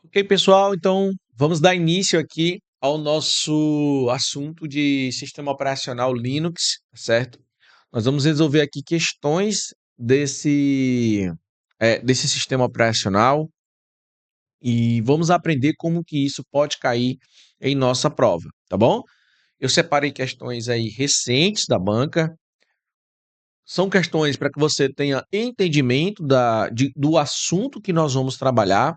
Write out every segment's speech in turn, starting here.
Ok, pessoal, então vamos dar início aqui ao nosso assunto de sistema operacional Linux, certo? Nós vamos resolver aqui questões desse sistema operacional e vamos aprender como que isso pode cair em nossa prova, tá bom? Eu separei questões aí recentes da banca. São questões para que você tenha entendimento do assunto que nós vamos trabalhar.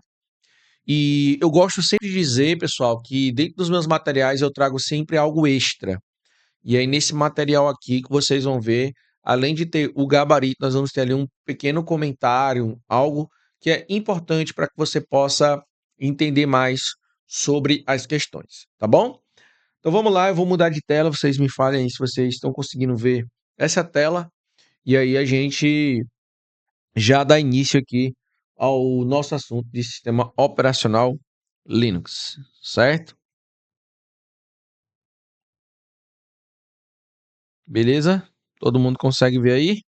E eu gosto sempre de dizer, pessoal, que dentro dos meus materiais eu trago sempre algo extra. E aí, nesse material aqui que vocês vão ver, além de ter o gabarito, nós vamos ter ali um pequeno comentário, algo que é importante para que você possa entender mais sobre as questões, tá bom? Então vamos lá, eu vou mudar de tela, vocês me falem aí se vocês estão conseguindo ver essa tela, e aí a gente já dá início aqui ao nosso assunto de sistema operacional Linux, certo? Beleza? Todo mundo consegue ver aí?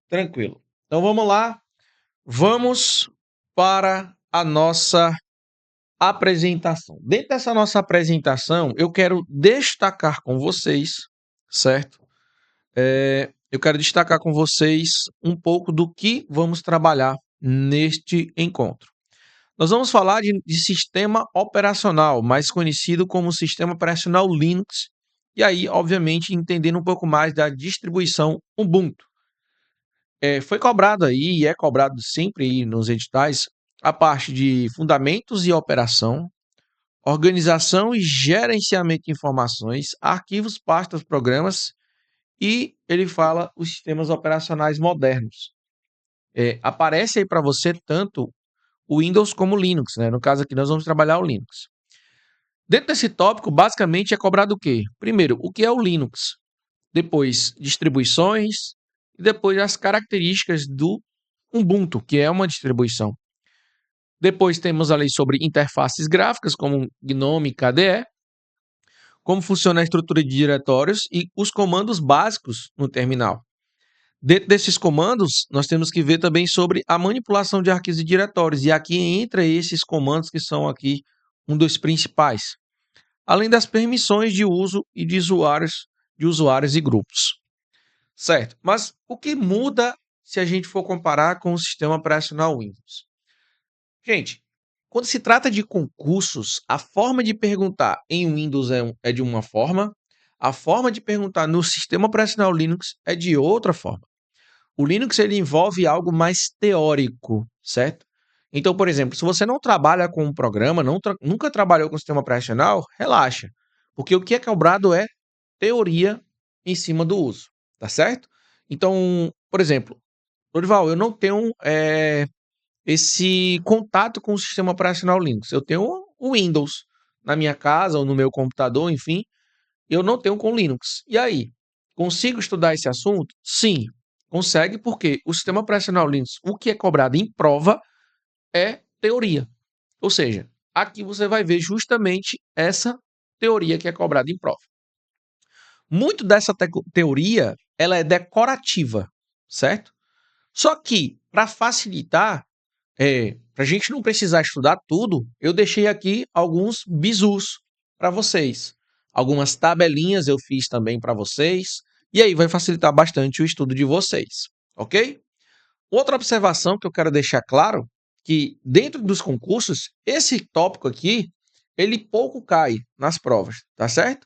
Tranquilo. Então vamos lá, vamos para a nossa apresentação. Dentro dessa nossa apresentação, eu quero destacar com vocês, certo? Eu quero destacar com vocês um pouco do que vamos trabalhar neste encontro. Nós vamos falar de sistema operacional, mais conhecido como sistema operacional Linux, e aí, obviamente, entendendo um pouco mais da distribuição Ubuntu. Foi cobrado aí, e é cobrado sempre aí nos editais, a parte de fundamentos e operação, organização e gerenciamento de informações, arquivos, pastas, programas, e ele fala os sistemas operacionais modernos. Aparece aí para você tanto o Windows como o Linux, né? No caso aqui nós vamos trabalhar o Linux. Dentro desse tópico, basicamente é cobrado o quê? Primeiro, o que é o Linux? Depois, distribuições e depois as características do Ubuntu, que é uma distribuição. Depois temos ali sobre interfaces gráficas, como GNOME e KDE, como funciona a estrutura de diretórios e os comandos básicos no terminal. Dentro desses comandos, nós temos que ver também sobre a manipulação de arquivos e diretórios, e aqui entra esses comandos que são aqui um dos principais, além das permissões de uso e de usuários e grupos. Certo, mas o que muda se a gente for comparar com o sistema operacional Windows? Gente, quando se trata de concursos, a forma de perguntar em Windows é de uma forma, a forma de perguntar no sistema operacional Linux é de outra forma. O Linux ele envolve algo mais teórico, certo? Então, por exemplo, se você não trabalha com um programa, nunca trabalhou com sistema operacional, relaxa. Porque o que é cobrado é teoria em cima do uso, tá certo? Então, por exemplo, Dorival, eu não tenho esse contato com o sistema operacional Linux. Eu tenho o Windows na minha casa ou no meu computador, enfim, eu não tenho com Linux. E aí, consigo estudar esse assunto? Sim, consegue, porque o sistema operacional Linux, o que é cobrado em prova é teoria. Ou seja, aqui você vai ver justamente essa teoria que é cobrada em prova. Muito dessa teoria, ela é decorativa, certo? Só que, para facilitar, para a gente não precisar estudar tudo, eu deixei aqui alguns bizus para vocês. Algumas tabelinhas eu fiz também para vocês. E aí vai facilitar bastante o estudo de vocês, ok? Outra observação que eu quero deixar claro, que dentro dos concursos, esse tópico aqui, ele pouco cai nas provas, tá certo?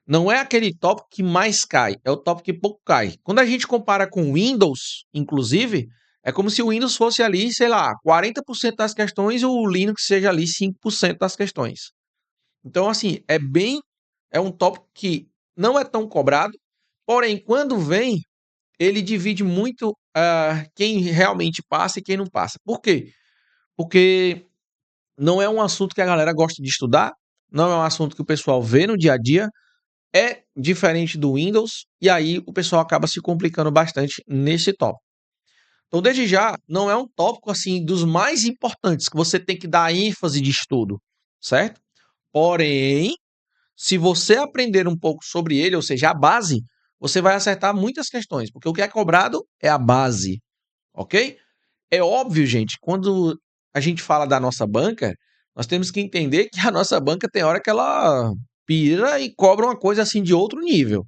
Não é aquele tópico que mais cai, é o tópico que pouco cai. Quando a gente compara com o Windows, inclusive, é como se o Windows fosse ali, sei lá, 40% das questões e o Linux seja ali 5% das questões. Então, assim, é um tópico que não é tão cobrado, porém, quando vem, ele divide muito quem realmente passa e quem não passa. Por quê? Porque não é um assunto que a galera gosta de estudar, não é um assunto que o pessoal vê no dia a dia, é diferente do Windows, e aí o pessoal acaba se complicando bastante nesse tópico. Então, desde já, não é um tópico assim dos mais importantes que você tem que dar ênfase de estudo, certo? Porém, se você aprender um pouco sobre ele, ou seja, a base, você vai acertar muitas questões, porque o que é cobrado é a base, ok? É óbvio, gente, quando a gente fala da nossa banca, nós temos que entender que a nossa banca tem hora que ela pira e cobra uma coisa assim de outro nível,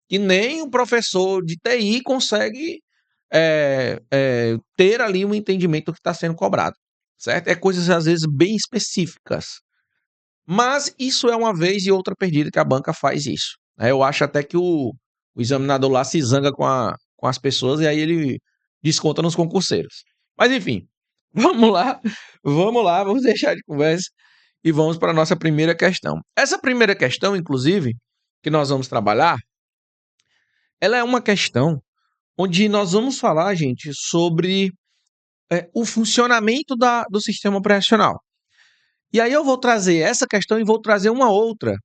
que nem o professor de TI consegue ter ali um entendimento do que está sendo cobrado, certo? É coisas às vezes bem específicas. Mas isso é uma vez e outra perdida que a banca faz isso, né? Eu acho até que o examinador lá se zanga com as pessoas e aí ele desconta nos concurseiros. Mas enfim, vamos lá, vamos deixar de conversa e vamos para a nossa primeira questão. Essa primeira questão, inclusive, que nós vamos trabalhar, ela é uma questão onde nós vamos falar, gente, sobre o funcionamento do sistema operacional. E aí eu vou trazer essa questão e vou trazer uma outra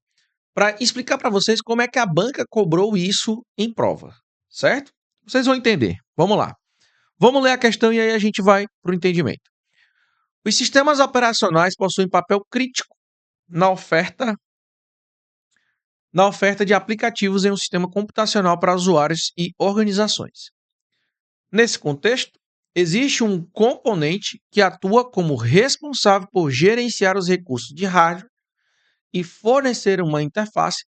para explicar para vocês como é que a banca cobrou isso em prova, certo? Vocês vão entender. Vamos lá. Vamos ler a questão e aí a gente vai para o entendimento. Os sistemas operacionais possuem papel crítico na oferta de aplicativos em um sistema computacional para usuários e organizações. Nesse contexto, existe um componente que atua como responsável por gerenciar os recursos de hardware e fornecer uma interface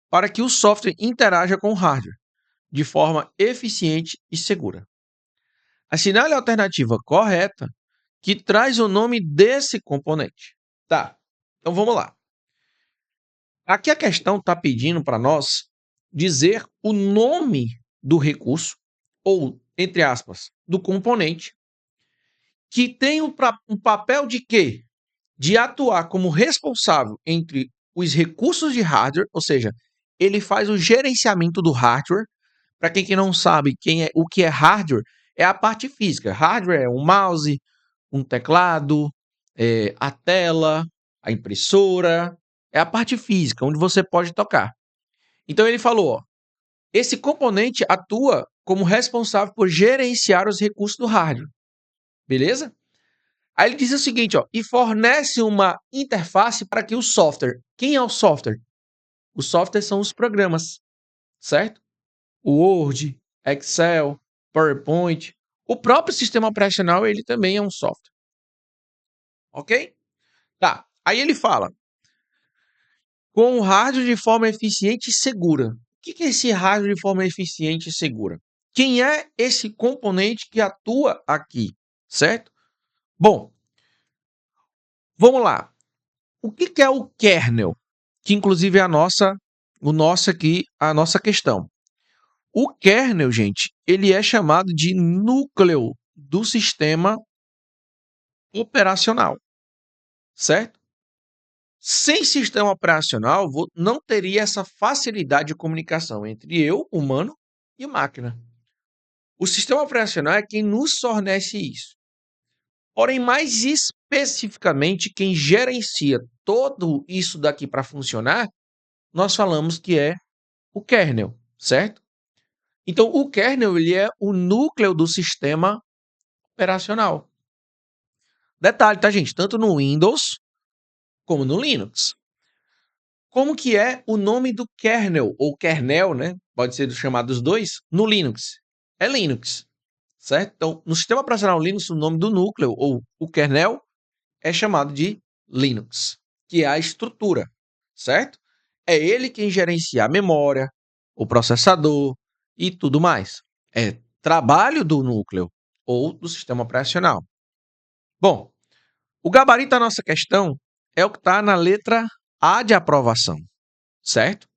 para que o software interaja com o hardware de forma eficiente e segura. Assinale a alternativa correta que traz o nome desse componente. Tá, então vamos lá. Aqui a questão está pedindo para nós dizer o nome do recurso, ou, entre aspas, do componente, que tem um papel de quê? De atuar como responsável entre os recursos de hardware, ou seja, ele faz o gerenciamento do hardware. Para quem que não sabe o que é hardware, é a parte física. Hardware é um mouse, um teclado, a tela, a impressora, é a parte física, onde você pode tocar. Então ele falou, ó, esse componente atua como responsável por gerenciar os recursos do hardware. Beleza? Aí ele diz o seguinte, ó, e fornece uma interface para que o software... Quem é o software? Os softwares são os programas, certo? O Word, Excel, PowerPoint. O próprio sistema operacional, ele também é um software. Ok? Tá. Aí ele fala, com o hardware de forma eficiente e segura. O que é esse hardware de forma eficiente e segura? Quem é esse componente que atua aqui, certo? Bom, vamos lá. O que é o kernel? Que inclusive é a nossa questão. O kernel, gente, ele é chamado de núcleo do sistema operacional, certo? Sem sistema operacional, não teria essa facilidade de comunicação entre eu, humano, e máquina. O sistema operacional é quem nos fornece isso. Porém, mais especificamente, quem gerencia todo isso daqui para funcionar, nós falamos que é o kernel, certo? Então, o kernel ele é o núcleo do sistema operacional. Detalhe, tá, gente? Tanto no Windows como no Linux. Como que é o nome do kernel, ou kernel, né? Pode ser chamado dos dois, no Linux. É Linux, certo? Então, no sistema operacional Linux, o nome do núcleo, ou o kernel, é chamado de Linux, que é a estrutura, certo? É ele quem gerencia a memória, o processador e tudo mais. É trabalho do núcleo ou do sistema operacional. Bom, o gabarito da nossa questão é o que está na letra A de aprovação, certo?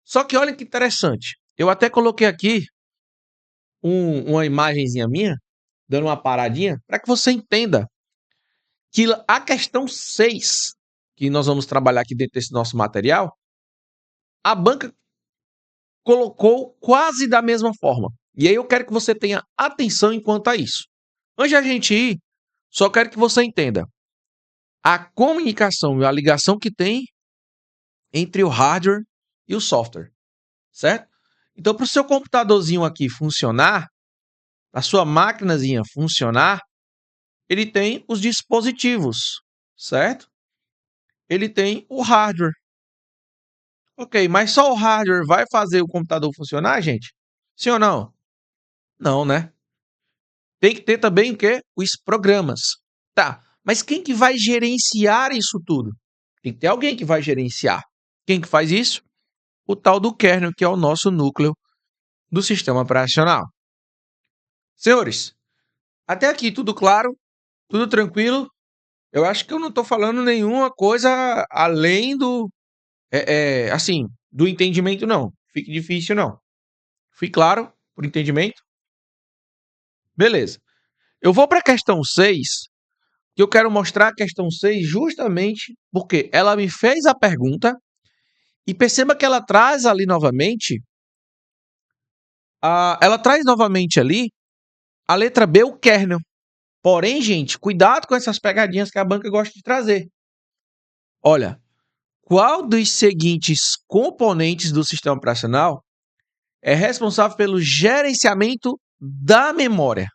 Só que olha que interessante. Eu até coloquei aqui uma imagenzinha minha, dando uma paradinha, para que você entenda que a questão 6, que nós vamos trabalhar aqui dentro desse nosso material, a banca colocou quase da mesma forma. E aí eu quero que você tenha atenção enquanto a isso. Antes de a gente ir, só quero que você entenda a comunicação e a ligação que tem entre o hardware e o software, certo? Então, para o seu computadorzinho aqui funcionar, a sua maquinazinha funcionar, ele tem os dispositivos, certo? Ele tem o hardware. Ok, mas só o hardware vai fazer o computador funcionar, gente? Sim ou não? Não, né? Tem que ter também o quê? Os programas. Tá, Mas quem que vai gerenciar isso tudo? Tem que ter alguém que vai gerenciar. Quem que faz isso? O tal do kernel, que é o nosso núcleo do sistema operacional. Senhores, até aqui tudo claro, tudo tranquilo. Eu acho que eu não estou falando nenhuma coisa além assim, do entendimento, não. Fique difícil, não. Fui claro por entendimento? Beleza. Eu vou para a questão 6, que eu quero mostrar a questão 6 justamente porque ela me fez a pergunta e perceba que ela traz ali novamente, ela traz novamente ali a letra B, o kernel. Porém, gente, cuidado com essas pegadinhas que a banca gosta de trazer. Olha, qual dos seguintes componentes do sistema operacional é responsável pelo gerenciamento da memória?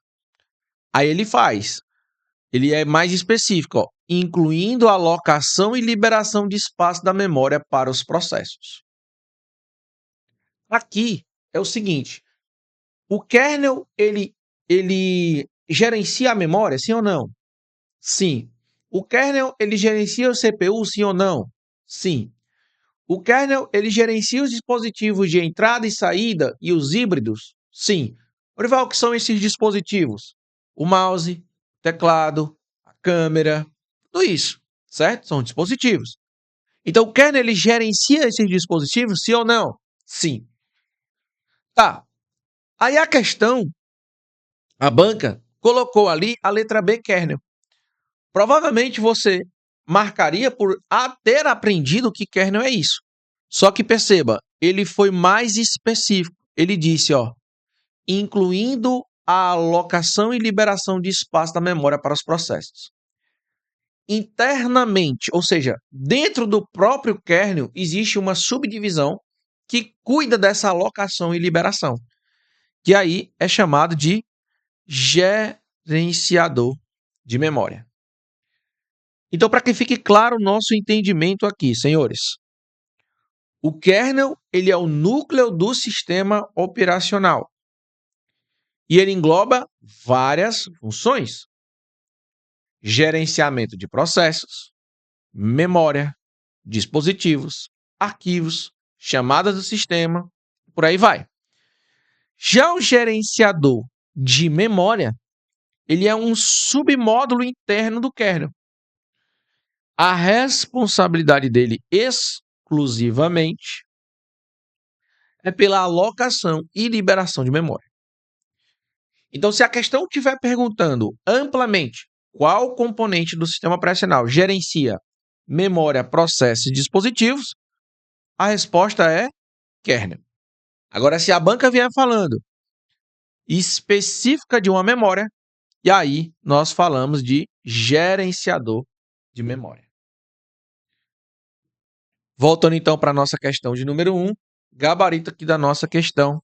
Aí ele é mais específico, ó, incluindo a alocação e liberação de espaço da memória para os processos. Aqui é o seguinte, o kernel, ele gerencia a memória, sim ou não? Sim. O kernel, ele gerencia o CPU, sim ou não? Sim. O kernel, ele gerencia os dispositivos de entrada e saída e os híbridos? Sim. Orival, o que são esses dispositivos? O mouse, teclado, a câmera, tudo isso, certo? São dispositivos. Então, o kernel, ele gerencia esses dispositivos, sim ou não? Sim. Tá. Aí a questão, a banca colocou ali a letra B, kernel. Provavelmente você marcaria por ter aprendido que kernel é isso. Só que perceba, ele foi mais específico. Ele disse, ó, incluindo a alocação e liberação de espaço da memória para os processos. Internamente, ou seja, dentro do próprio kernel, existe uma subdivisão que cuida dessa alocação e liberação, que aí é chamado de gerenciador de memória. Então, para que fique claro o nosso entendimento aqui, senhores, o kernel, ele é o núcleo do sistema operacional. E ele engloba várias funções: gerenciamento de processos, memória, dispositivos, arquivos, chamadas do sistema, por aí vai. Já o gerenciador de memória, ele é um submódulo interno do kernel. A responsabilidade dele exclusivamente é pela alocação e liberação de memória. Então, se a questão estiver perguntando amplamente qual componente do sistema operacional gerencia memória, processos e dispositivos, a resposta é kernel. Agora, se a banca vier falando específica de uma memória, e aí nós falamos de gerenciador de memória. Voltando então para a nossa questão de número 1, gabarito aqui da nossa questão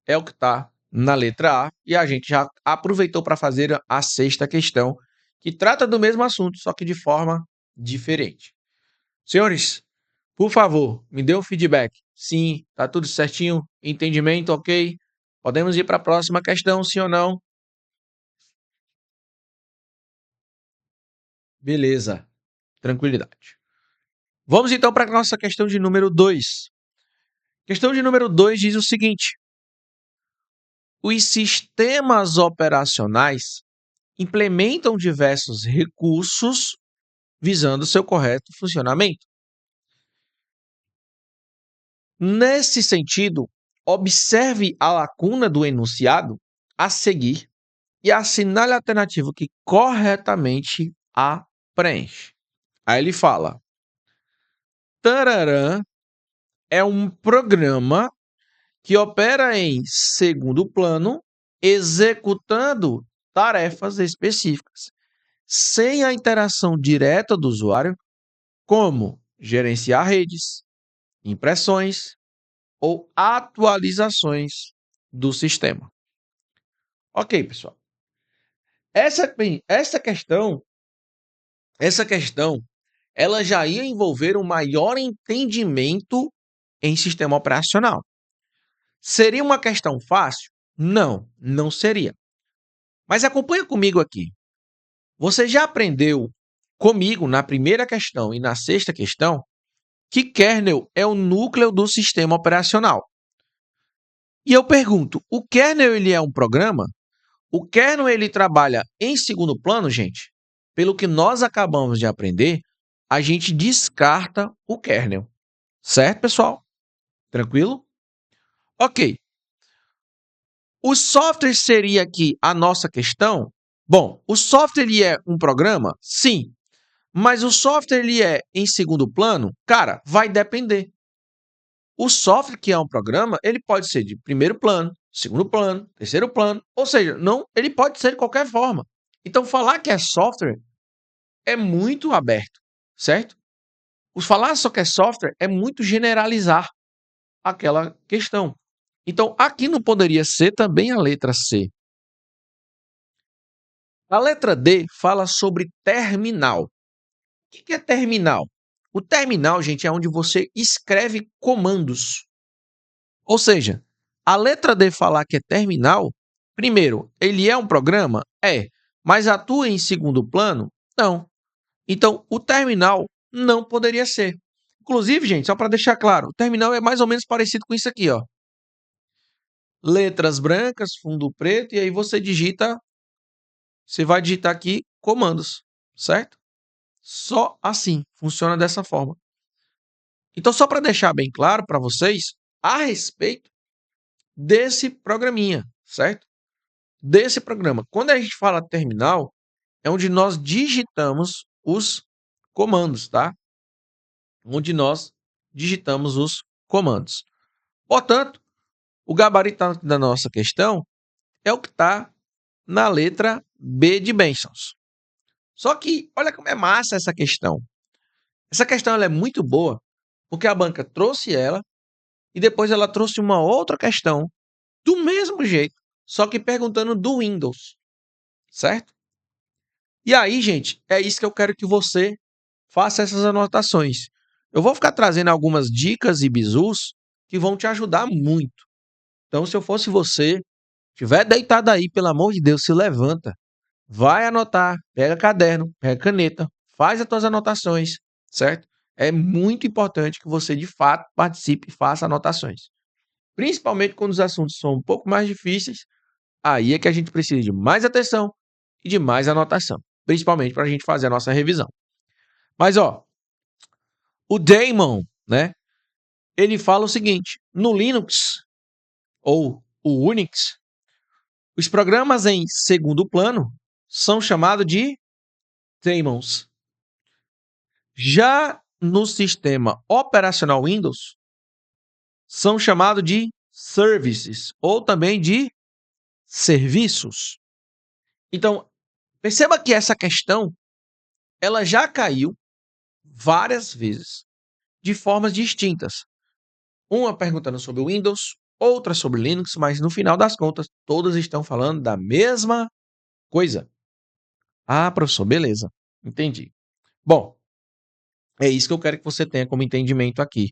é o que está na letra A, e a gente já aproveitou para fazer a sexta questão, que trata do mesmo assunto, só que de forma diferente. Senhores, por favor, me dê um feedback. Sim, tá tudo certinho? Entendimento, ok? Podemos ir para a próxima questão, sim ou não? Beleza, tranquilidade. Vamos então para a nossa questão de número 2. Questão de número 2 diz o seguinte: os sistemas operacionais implementam diversos recursos visando seu correto funcionamento. Nesse sentido, observe a lacuna do enunciado a seguir e assinale a alternativa que corretamente a preenche. Aí ele fala: Tararã é um programa que opera em segundo plano, executando tarefas específicas, sem a interação direta do usuário, como gerenciar redes, impressões ou atualizações do sistema. Ok, pessoal. Essa questão, ela já ia envolver um maior entendimento em sistema operacional. Seria uma questão fácil? Não, não seria. Mas acompanha comigo aqui. Você já aprendeu comigo na primeira questão e na sexta questão que kernel é o núcleo do sistema operacional. E eu pergunto, o kernel ele é um programa? O kernel ele trabalha em segundo plano, gente? Pelo que nós acabamos de aprender, a gente descarta o kernel. Certo, pessoal? Tranquilo? Ok. O software seria aqui a nossa questão? Bom, o software ele é um programa? Sim. Mas o software ele é em segundo plano? Cara, vai depender. O software que é um programa, ele pode ser de primeiro plano, segundo plano, terceiro plano, ou seja, não, ele pode ser de qualquer forma. Então falar que é software é muito aberto, certo? O falar só que é software é muito generalizar aquela questão. Então aqui não poderia ser também a letra C. A letra D fala sobre terminal. O que é terminal? O terminal, gente, é onde você escreve comandos. Ou seja, a letra D falar que é terminal, primeiro, ele é um programa? É. Mas atua em segundo plano? Não. Então, o terminal não poderia ser. Inclusive, gente, só para deixar claro, o terminal é mais ou menos parecido com isso aqui, ó. Letras brancas, fundo preto, e aí você vai digitar aqui comandos, certo? Só assim, funciona dessa forma. Então, só para deixar bem claro para vocês a respeito desse programinha, certo? Desse programa. Quando a gente fala terminal, é onde nós digitamos os comandos, tá? Onde nós digitamos os comandos. Portanto, o gabarito da nossa questão é o que está na letra B de bênçãos. Só que, olha como é massa essa questão. Essa questão ela é muito boa, porque a banca trouxe ela e depois ela trouxe uma outra questão do mesmo jeito, só que perguntando do Windows, certo? E aí, gente, é isso que eu quero que você faça essas anotações. Eu vou ficar trazendo algumas dicas e bizus que vão te ajudar muito. Então, se eu fosse você, estiver deitado aí, pelo amor de Deus, se levanta, vai anotar, pega caderno, pega caneta, faz as tuas anotações, certo? É muito importante que você, de fato, participe e faça anotações. Principalmente quando os assuntos são um pouco mais difíceis, aí é que a gente precisa de mais atenção e de mais anotação, principalmente para a gente fazer a nossa revisão. Mas, ó, o Daemon, né? Ele fala o seguinte: no Linux ou o Unix, os programas em segundo plano são chamados de daemons. Já no sistema operacional Windows, são chamados de services ou também de serviços. Então, perceba que essa questão ela já caiu várias vezes de formas distintas. Uma perguntando sobre o Windows, outra sobre Linux, mas no final das contas, todas estão falando da mesma coisa. Ah, professor, beleza. Entendi. Bom, é isso que eu quero que você tenha como entendimento aqui.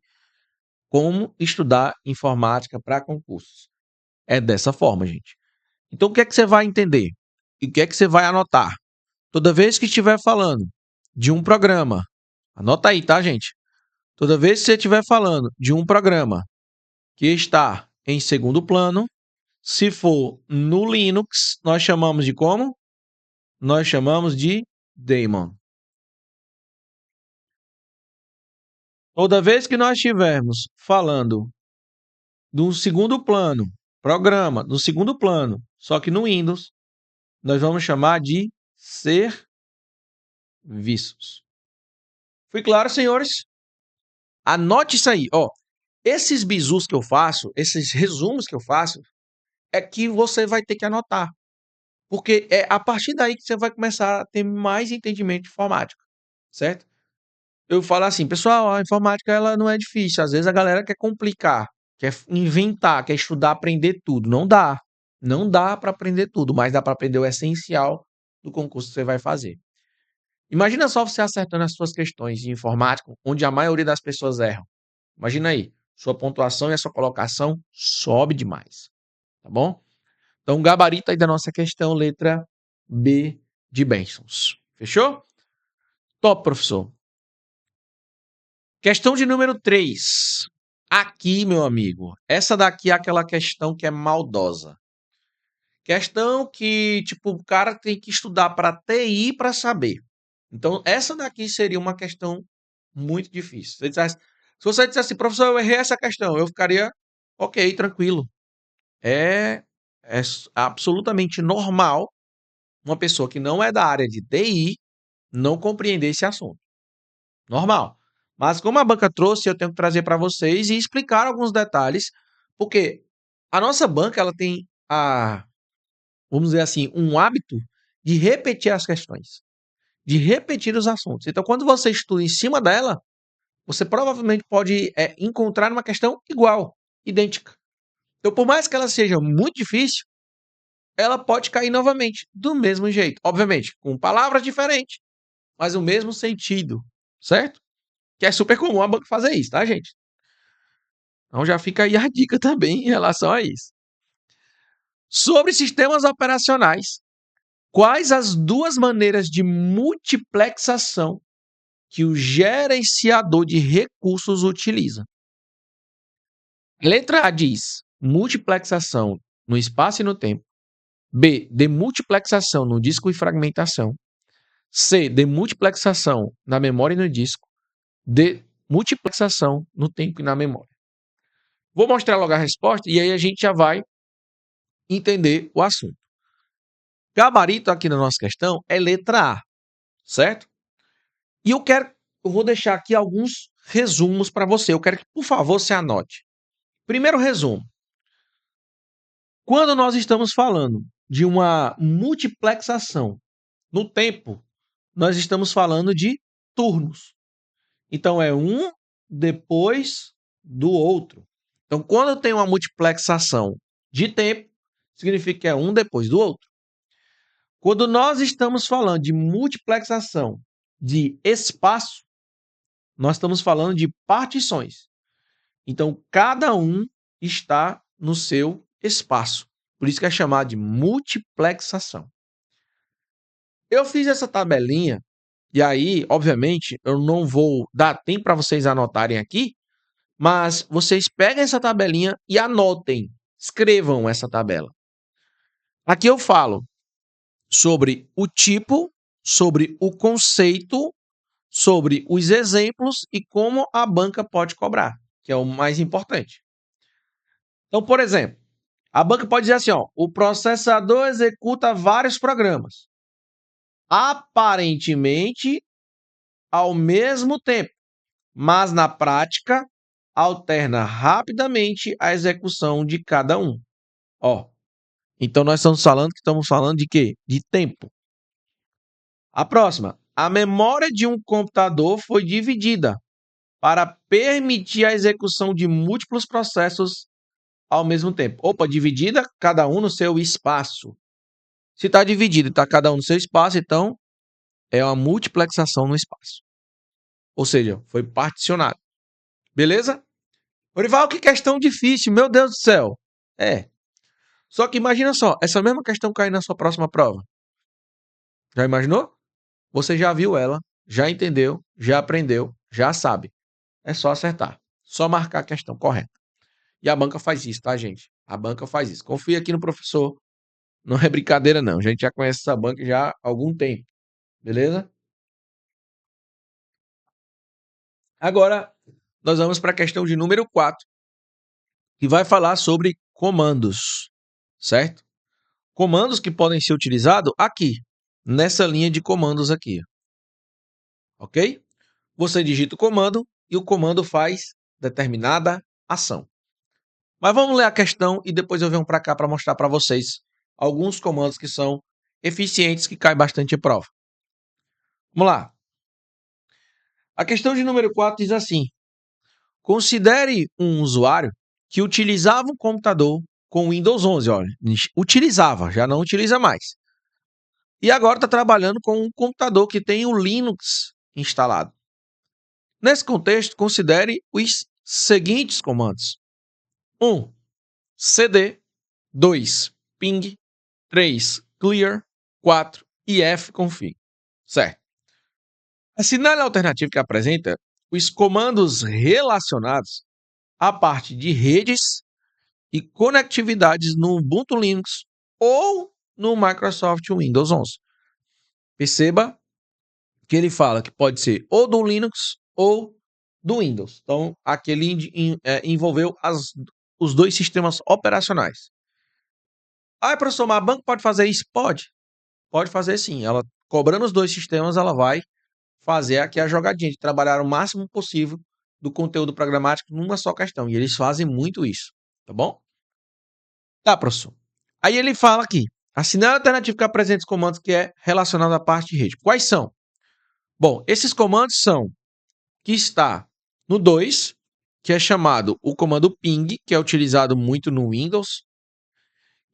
Como estudar informática para concursos. É dessa forma, gente. Então, o que é que você vai entender? E o que é que você vai anotar? Toda vez que estiver falando de um programa, anota aí, tá, gente? Toda vez que você estiver falando de um programa que está em segundo plano, se for no Linux, nós chamamos de como? Nós chamamos de daemon. Toda vez que nós estivermos falando de um segundo plano, programa, no segundo plano, só que no Windows, nós vamos chamar de serviços. Foi claro, senhores? Anote isso aí, ó. Esses bizus que eu faço, esses resumos que eu faço, é que você vai ter que anotar. Porque é a partir daí que você vai começar a ter mais entendimento de informática, certo? Eu falo assim, pessoal, a informática ela não é difícil. Às vezes a galera quer complicar, quer inventar, quer estudar, aprender tudo. Não dá. Não dá para aprender tudo, mas dá para aprender o essencial do concurso que você vai fazer. Imagina só você acertando as suas questões de informática, onde a maioria das pessoas erram. Imagina aí, sua pontuação e a sua colocação sobe demais, tá bom? Então, gabarito aí da nossa questão, letra B de bênçãos. Fechou? Top, professor. Questão de número 3. Aqui, meu amigo, essa daqui é aquela questão que é maldosa. Questão que, tipo, o cara tem que estudar para TI para saber. Então, essa daqui seria uma questão muito difícil. Se você dissesse assim, professor, eu errei essa questão, eu ficaria, ok, tranquilo. É absolutamente normal uma pessoa que não é da área de TI não compreender esse assunto. Normal. Mas como a banca trouxe, eu tenho que trazer para vocês e explicar alguns detalhes, porque a nossa banca ela tem vamos dizer assim, um hábito de repetir as questões, de repetir os assuntos. Então, quando você estuda em cima dela, você provavelmente pode encontrar uma questão igual, idêntica. Então, por mais que ela seja muito difícil, ela pode cair novamente, do mesmo jeito. Obviamente, com palavras diferentes, mas o mesmo sentido, certo? Que é super comum a banca fazer isso, tá, gente? Então já fica aí a dica também em relação a isso. Sobre sistemas operacionais, quais as duas maneiras de multiplexação que o gerenciador de recursos utiliza? Letra A diz multiplexação no espaço e no tempo. B, demultiplexação no disco e fragmentação. C, demultiplexação na memória e no disco. D, multiplexação no tempo e na memória. Vou mostrar logo a resposta e aí a gente já vai entender o assunto. Gabarito aqui na nossa questão é letra A, certo? E eu vou deixar aqui alguns resumos para você. Eu quero que, por favor, você anote. Primeiro resumo. Quando nós estamos falando de uma multiplexação no tempo, nós estamos falando de turnos. Então, é um depois do outro. Então, quando eu tenho uma multiplexação de tempo, significa que é um depois do outro. Quando nós estamos falando de multiplexação de espaço, nós estamos falando de partições. Então, cada um está no seu espaço. Por isso que é chamado de multiplexação. Eu fiz essa tabelinha, e aí, obviamente, eu não vou dar tempo para vocês anotarem aqui, mas vocês peguem essa tabelinha e anotem, escrevam essa tabela. Aqui eu falo sobre o tipo, sobre o conceito, sobre os exemplos e como a banca pode cobrar, que é o mais importante. Então, por exemplo, a banca pode dizer assim, ó, o processador executa vários programas, aparentemente ao mesmo tempo, mas na prática alterna rapidamente a execução de cada um. Ó, então nós estamos falando de quê? De tempo. A próxima, a memória de um computador foi dividida para permitir a execução de múltiplos processos ao mesmo tempo. Opa, dividida, cada um no seu espaço. Se está dividido e está cada um no seu espaço, então é uma multiplexação no espaço. Ou seja, foi particionado. Beleza? Orival, que questão difícil, meu Deus do céu. É. Só que imagina só, essa mesma questão cair na sua próxima prova. Já imaginou? Você já viu ela, já entendeu, já aprendeu, já sabe. É só acertar. Só marcar a questão correta. E a banca faz isso, tá, gente? A banca faz isso. Confia aqui no professor. Não é brincadeira, não. A gente já conhece essa banca já há algum tempo. Beleza? Agora, nós vamos para a questão de número 4, que vai falar sobre comandos, certo? Comandos que podem ser utilizados aqui, nessa linha de comandos aqui. Ok? Você digita o comando e o comando faz determinada ação. Mas vamos ler a questão e depois eu venho para cá para mostrar para vocês alguns comandos que são eficientes, que caem bastante em prova. Vamos lá. A questão de número 4 diz assim: considere um usuário que utilizava um computador com Windows 11. Olha, utilizava, já não utiliza mais. E agora está trabalhando com um computador que tem o Linux instalado. Nesse contexto, considere os seguintes comandos: 1. CD. 2. Ping. 3. Clear. 4. ifconfig, certo? A sinal alternativa que apresenta os comandos relacionados à parte de redes e conectividades no Ubuntu Linux ou no Microsoft Windows 11. Perceba que ele fala que pode ser ou do Linux ou do Windows. Então, aqui ele envolveu os dois sistemas operacionais. Professor, mas a banca pode fazer isso? Pode fazer sim. Ela, cobrando os dois sistemas, ela vai fazer aqui a jogadinha de trabalhar o máximo possível do conteúdo programático numa só questão. E eles fazem muito isso, tá bom? Tá, professor. Aí ele fala aqui, assinale a alternativa que apresenta os comandos que é relacionado à parte de rede. Quais são? Bom, esses comandos são que está no 2, que é chamado o comando ping, que é utilizado muito no Windows,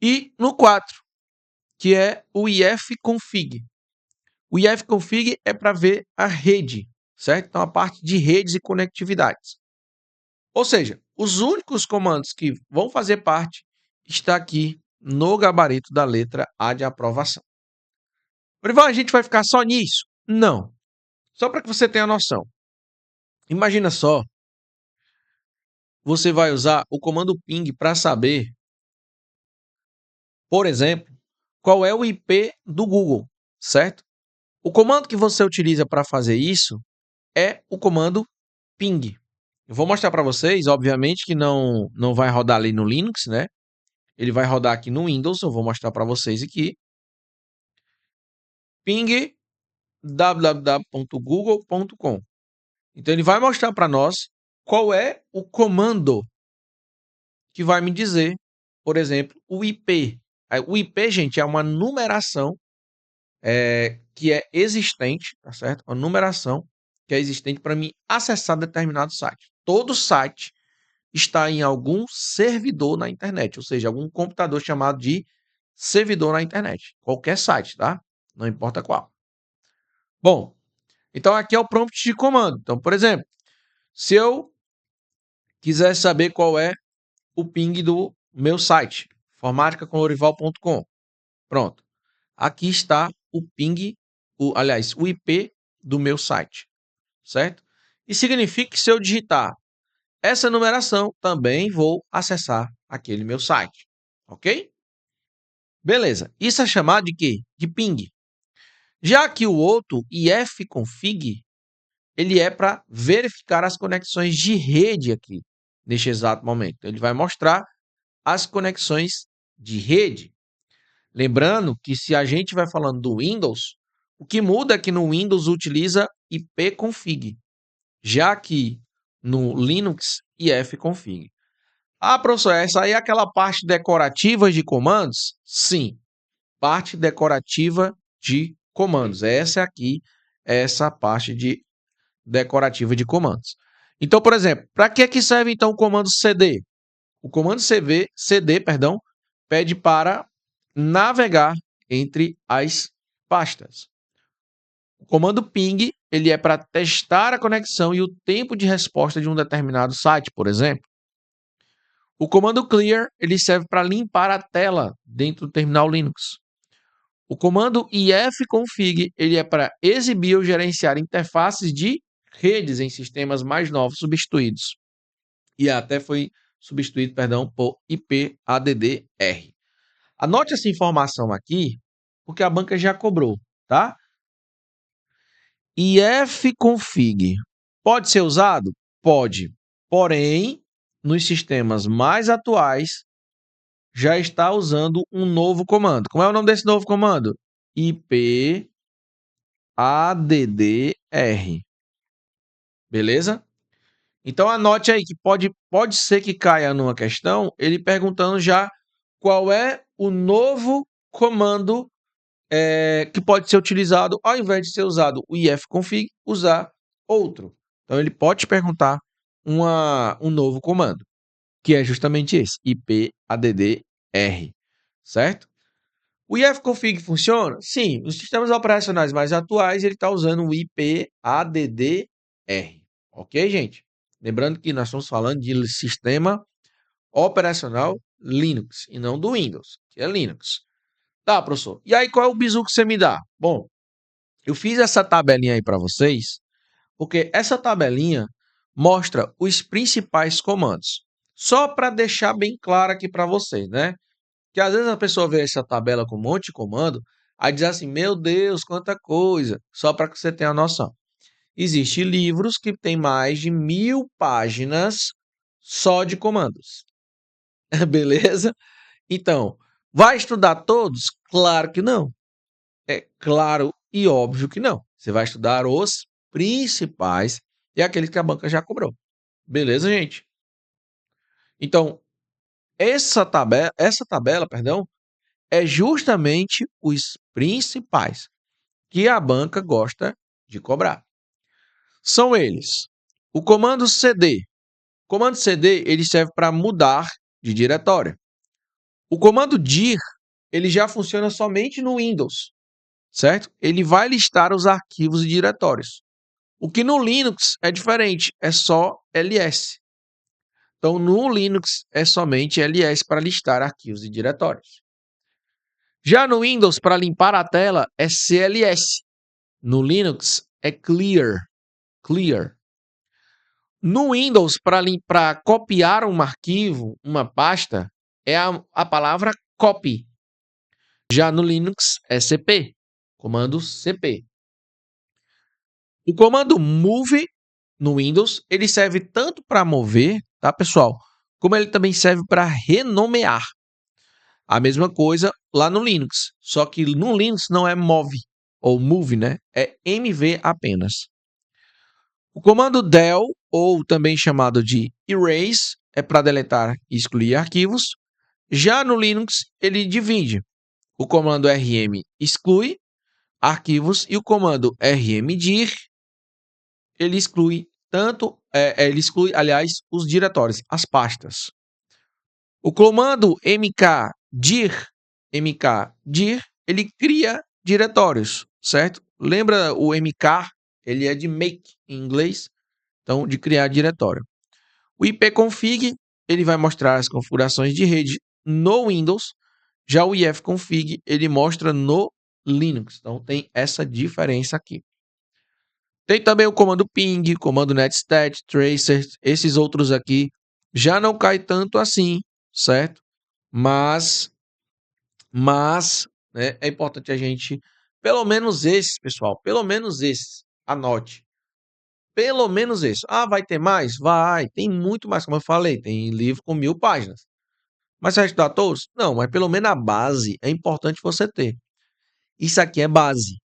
e no 4, que é o ifconfig. O ifconfig é para ver a rede, certo? Então, a parte de redes e conectividades. Ou seja, os únicos comandos que vão fazer parte está aqui no gabarito da letra A de aprovação. Orival, a gente vai ficar só nisso? Não. Só para que você tenha noção. Imagina só, você vai usar o comando ping para saber, por exemplo, qual é o IP do Google, certo? O comando que você utiliza para fazer isso é o comando ping. Eu vou mostrar para vocês, obviamente que não vai rodar ali no Linux, né? Ele vai rodar aqui no Windows, eu vou mostrar para vocês aqui. Ping www.google.com. Então ele vai mostrar para nós qual é o comando que vai me dizer, por exemplo, o IP. O IP, gente, é uma numeração que é existente, tá certo? Uma numeração que é existente para mim acessar determinado site. Todo site está em algum servidor na internet, ou seja, algum computador chamado de servidor na internet. Qualquer site, tá? Não importa qual. Bom, então aqui é o prompt de comando. Então, por exemplo, se eu quiser saber qual é o ping do meu site, informaticacomlorival.com. Pronto. Aqui está o ping, o IP do meu site, certo? E significa que se eu digitar essa numeração, também vou acessar aquele meu site, ok? Beleza. Isso é chamado de quê? De ping. Já que o outro, ifconfig, ele é para verificar as conexões de rede aqui, neste exato momento. Então, ele vai mostrar as conexões de rede. Lembrando que se a gente vai falando do Windows, o que muda é que no Windows utiliza ipconfig, já que no Linux, ifconfig. Professor, essa aí é aquela parte decorativa de comandos? Sim, parte decorativa de comandos. Essa aqui é essa parte de decorativa de comandos. Então, por exemplo, para que serve então o comando cd? O comando cd, pede para navegar entre as pastas. O comando ping, ele é para testar a conexão e o tempo de resposta de um determinado site, por exemplo. O comando clear, ele serve para limpar a tela dentro do terminal Linux. O comando ifconfig, ele é para exibir ou gerenciar interfaces de redes em sistemas mais novos substituídos. E até foi substituído, por IPADD-R. Anote essa informação aqui, porque a banca já cobrou, tá? ifconfig pode ser usado? Pode. Porém, nos sistemas mais atuais, já está usando um novo comando. Como é o nome desse novo comando? IPADDR. Beleza? Então anote aí que pode ser que caia numa questão, ele perguntando já qual é o novo comando que pode ser utilizado, ao invés de ser usado o ifconfig, usar outro. Então ele pode te perguntar um novo comando, que é justamente esse, IPADDR, certo? O ifconfig funciona? Sim, nos sistemas operacionais mais atuais ele está usando o IPADDR, ok, gente? Lembrando que nós estamos falando de sistema operacional Linux e não do Windows, que é Linux. Tá, professor. E aí, qual é o bizu que você me dá? Bom, eu fiz essa tabelinha aí para vocês, porque essa tabelinha mostra os principais comandos. Só para deixar bem claro aqui para vocês, né? Que às vezes a pessoa vê essa tabela com um monte de comando, aí diz assim, meu Deus, quanta coisa. Só para que você tenha noção. Existem livros que têm mais de 1000 páginas só de comandos. Beleza? Então, vai estudar todos? Claro que não. É claro e óbvio que não. Você vai estudar os principais e aqueles que a banca já cobrou. Beleza, gente? Então, essa tabela, perdão, é justamente os principais que a banca gosta de cobrar. São eles: o comando CD. O comando CD ele serve para mudar de diretório. O comando dir ele já funciona somente no Windows, certo? Ele vai listar os arquivos e diretórios. O que no Linux é diferente, é só ls. Então, no Linux é somente ls para listar arquivos e diretórios. Já no Windows, para limpar a tela, é cls. No Linux é clear. Clear. No Windows, para copiar um arquivo, uma pasta, é a palavra copy. Já no Linux é cp. Comando cp. O comando move no Windows, ele serve tanto para mover, tá, pessoal? Como ele também serve para renomear. A mesma coisa lá no Linux, só que no Linux não é move ou move, né? É mv apenas. O comando del, ou também chamado de erase, é para deletar e excluir arquivos. Já no Linux, ele divide. O comando rm exclui arquivos e o comando rmdir ele exclui aliás, os diretórios, as pastas. O comando mkdir, ele cria diretórios, certo? Lembra o mk, ele é de make em inglês, então de criar diretório. O ipconfig, ele vai mostrar as configurações de rede no Windows, já o ifconfig, ele mostra no Linux. Então tem essa diferença aqui. Tem também o comando ping, comando netstat, tracer, esses outros aqui já não cai tanto assim, certo? Mas né, é importante a gente, pelo menos esses, pessoal, pelo menos esses, anote. Pelo menos esses. Ah, vai ter mais? Vai, tem muito mais, como eu falei, tem livro com 1000 páginas. Mas você vai estudar todos? Não, mas pelo menos a base é importante você ter. Isso aqui é base.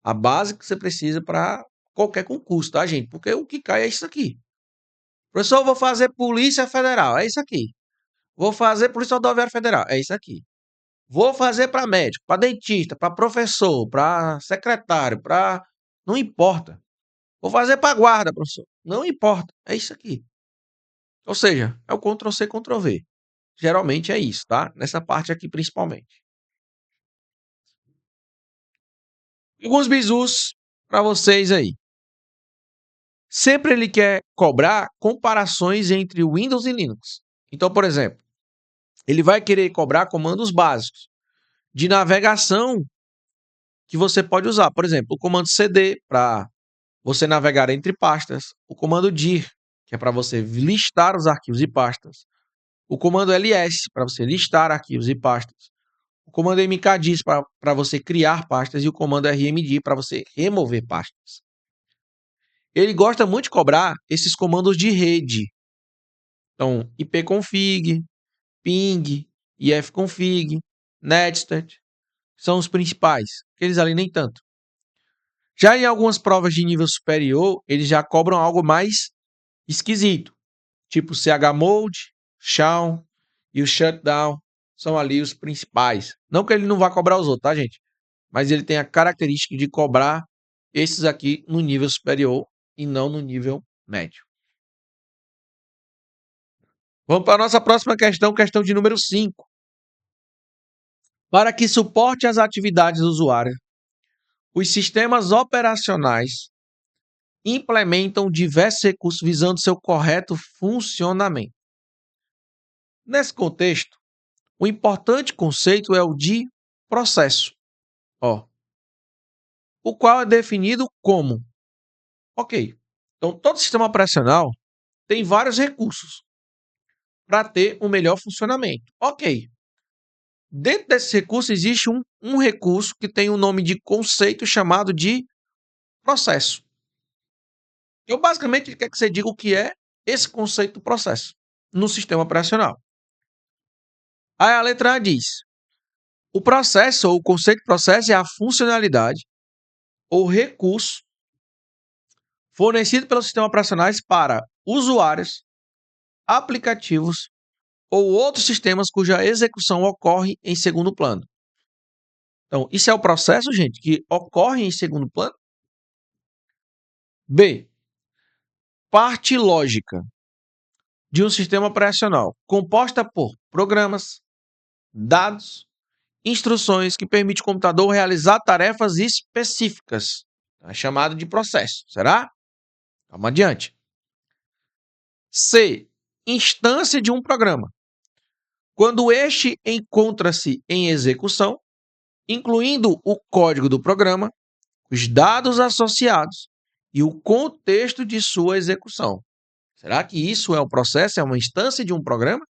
A base que você precisa para qualquer concurso, tá, gente? Porque o que cai é isso aqui. Professor, eu vou fazer Polícia Federal, é isso aqui. Vou fazer Polícia Rodoviária Federal, é isso aqui. Vou fazer para médico, para dentista, para professor, para secretário, para. Não importa. Vou fazer para guarda, professor. Não importa. É isso aqui. Ou seja, é o Ctrl+C, Ctrl+V. Geralmente é isso, tá? Nessa parte aqui principalmente. Alguns bizus para vocês aí. Sempre ele quer cobrar comparações entre Windows e Linux. Então, por exemplo, ele vai querer cobrar comandos básicos de navegação que você pode usar. Por exemplo, o comando cd para você navegar entre pastas, o comando dir, que é para você listar os arquivos e pastas, o comando ls para você listar arquivos e pastas, o comando mkdir para você criar pastas e o comando rmdir para você remover pastas. Ele gosta muito de cobrar esses comandos de rede. Então, ipconfig, ping, ifconfig, netstat, são os principais. Aqueles ali nem tanto. Já em algumas provas de nível superior, eles já cobram algo mais esquisito, tipo chmode, chown e o shutdown são ali os principais. Não que ele não vá cobrar os outros, tá, gente? Mas ele tem a característica de cobrar esses aqui no nível superior e não no nível médio. Vamos para a nossa próxima questão, questão de número 5. Para que suporte as atividades do usuário, os sistemas operacionais implementam diversos recursos visando seu correto funcionamento. Nesse contexto, o importante conceito é o de processo, ó, o qual é definido como, ok, então todo sistema operacional tem vários recursos para ter um melhor funcionamento, ok. Dentro desse recurso existe um recurso que tem o nome de conceito chamado de processo. Eu basicamente quero que você diga o que é esse conceito do processo no sistema operacional. Aí a letra A diz: o processo ou o conceito de processo é a funcionalidade ou recurso fornecido pelos sistemas operacionais para usuários, aplicativos ou outros sistemas cuja execução ocorre em segundo plano. Então, isso é o processo, gente, que ocorre em segundo plano. B. Parte lógica de um sistema operacional composta por programas, dados, instruções que permite ao computador realizar tarefas específicas. É chamado de processo, será? Vamos adiante. C. Instância de um programa. Quando este encontra-se em execução, incluindo o código do programa, os dados associados e o contexto de sua execução. Será que isso é o processo? É uma instância de um programa?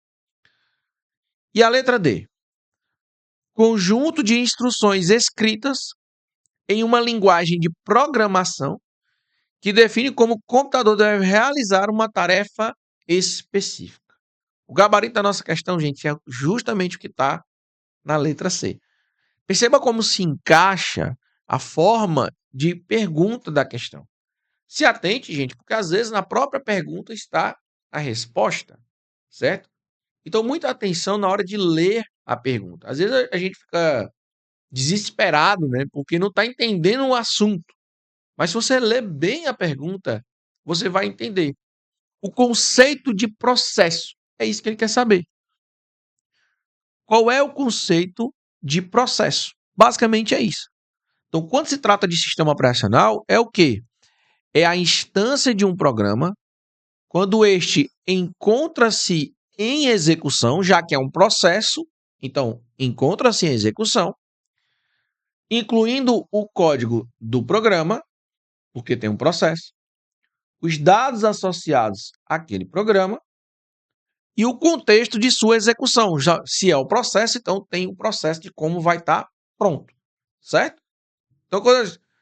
E a letra D. Conjunto de instruções escritas em uma linguagem de programação que define como o computador deve realizar uma tarefa específica. O gabarito da nossa questão, gente, é justamente o que está na letra C. Perceba como se encaixa a forma de pergunta da questão. Se atente, gente, porque às vezes na própria pergunta está a resposta, certo? Então, muita atenção na hora de ler a pergunta. Às vezes a gente fica desesperado, né? Porque não está entendendo o assunto. Mas se você ler bem a pergunta, você vai entender. O conceito de processo. É isso que ele quer saber. Qual é o conceito de processo? Basicamente é isso. Então, quando se trata de sistema operacional, é o quê? É a instância de um programa quando este encontra-se em execução, já que é um processo, então encontra-se em execução, incluindo o código do programa, porque tem um processo, os dados associados àquele programa e o contexto de sua execução. Já, se é o processo, então tem o processo de como vai estar pronto, certo? Então,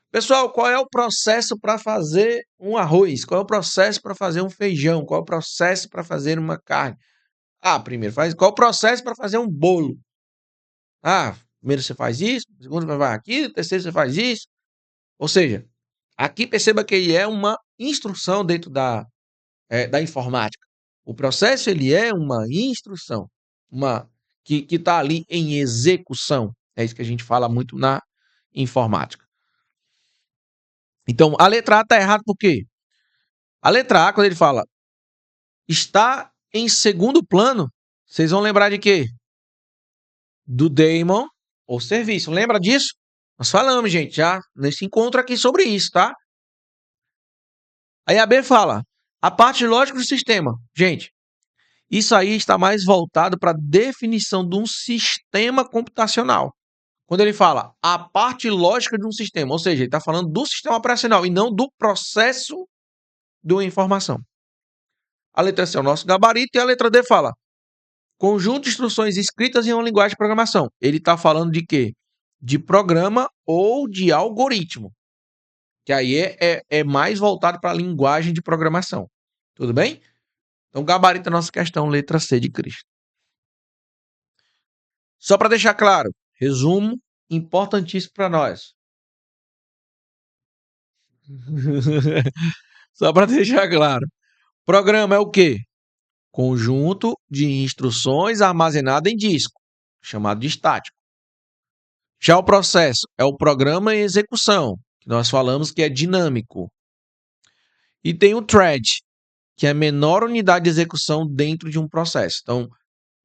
pessoal, qual é o processo para fazer um arroz? Qual é o processo para fazer um feijão? Qual é o processo para fazer uma carne? Ah, primeiro faz. Qual é o processo para fazer um bolo? Ah, primeiro você faz isso, segundo você vai aqui, terceiro você faz isso. Ou seja, aqui perceba que ele é uma instrução dentro da informática. O processo ele é uma instrução, que está ali em execução. É isso que a gente fala muito na informática. Então, a letra A está errada por quê? A letra A, quando ele fala está em segundo plano, vocês vão lembrar de quê? Do daemon ou serviço. Lembra disso? Nós falamos, gente, já nesse encontro aqui sobre isso, tá? Aí a B fala a parte lógica do sistema. Gente, isso aí está mais voltado para a definição de um sistema computacional. Quando ele fala a parte lógica de um sistema, ou seja, ele está falando do sistema operacional e não do processo de uma informação. A letra C é o nosso gabarito e a letra D fala conjunto de instruções escritas em uma linguagem de programação. Ele está falando de quê? De programa ou de algoritmo. Que aí é mais voltado para a linguagem de programação. Tudo bem? Então, gabarito a nossa questão, letra C de Cristo. Só para deixar claro, resumo importantíssimo para nós. Só para deixar claro. Programa é o quê? Conjunto de instruções armazenado em disco, chamado de estático. Já o processo é o programa em execução, que nós falamos que é dinâmico. E tem o thread, que é a menor unidade de execução dentro de um processo. Então,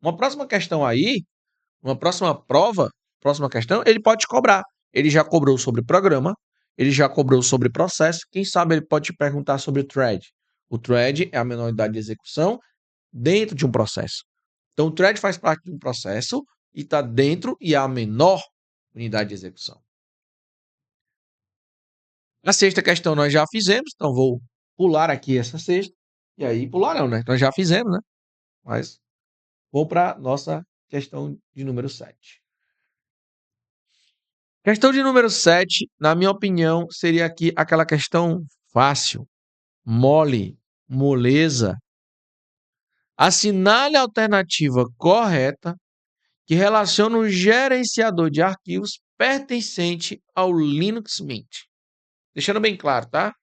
uma próxima questão aí, uma próxima prova, próxima questão, ele pode te cobrar. Ele já cobrou sobre programa, ele já cobrou sobre processo, quem sabe ele pode te perguntar sobre o thread. O thread é a menor unidade de execução dentro de um processo. Então, o thread faz parte de um processo e está dentro e é a menor unidade de execução. A sexta questão nós já fizemos, então vou pular aqui essa sexta. E aí, pular não, né? Nós já fizemos, né? Mas vou para nossa questão de número 7. Questão de número 7, na minha opinião, seria aqui aquela questão fácil, mole, moleza. Assinale a alternativa correta que relaciona um gerenciador de arquivos pertencente ao Linux Mint. Deixando bem claro, tá?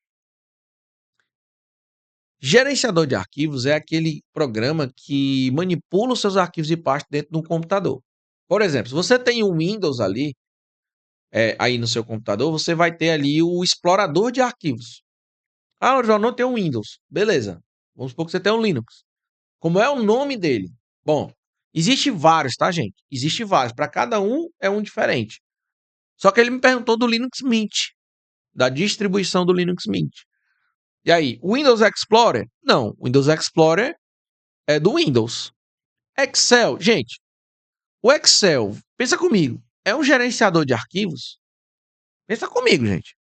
Gerenciador de arquivos é aquele programa que manipula os seus arquivos de pasta dentro de um computador. Por exemplo, se você tem um Windows ali, aí no seu computador, você vai ter ali o explorador de arquivos. Ah, eu já não tenho um Windows. Beleza. Vamos supor que você tem um Linux. Como é o nome dele? Bom, existe vários, tá, gente? Existe vários. Para cada um é um diferente. Só que ele me perguntou do Linux Mint, da distribuição do Linux Mint. E aí, o Windows Explorer? Não, o Windows Explorer é do Windows. Excel, gente, o Excel, pensa comigo, é um gerenciador de arquivos? Pensa comigo, gente.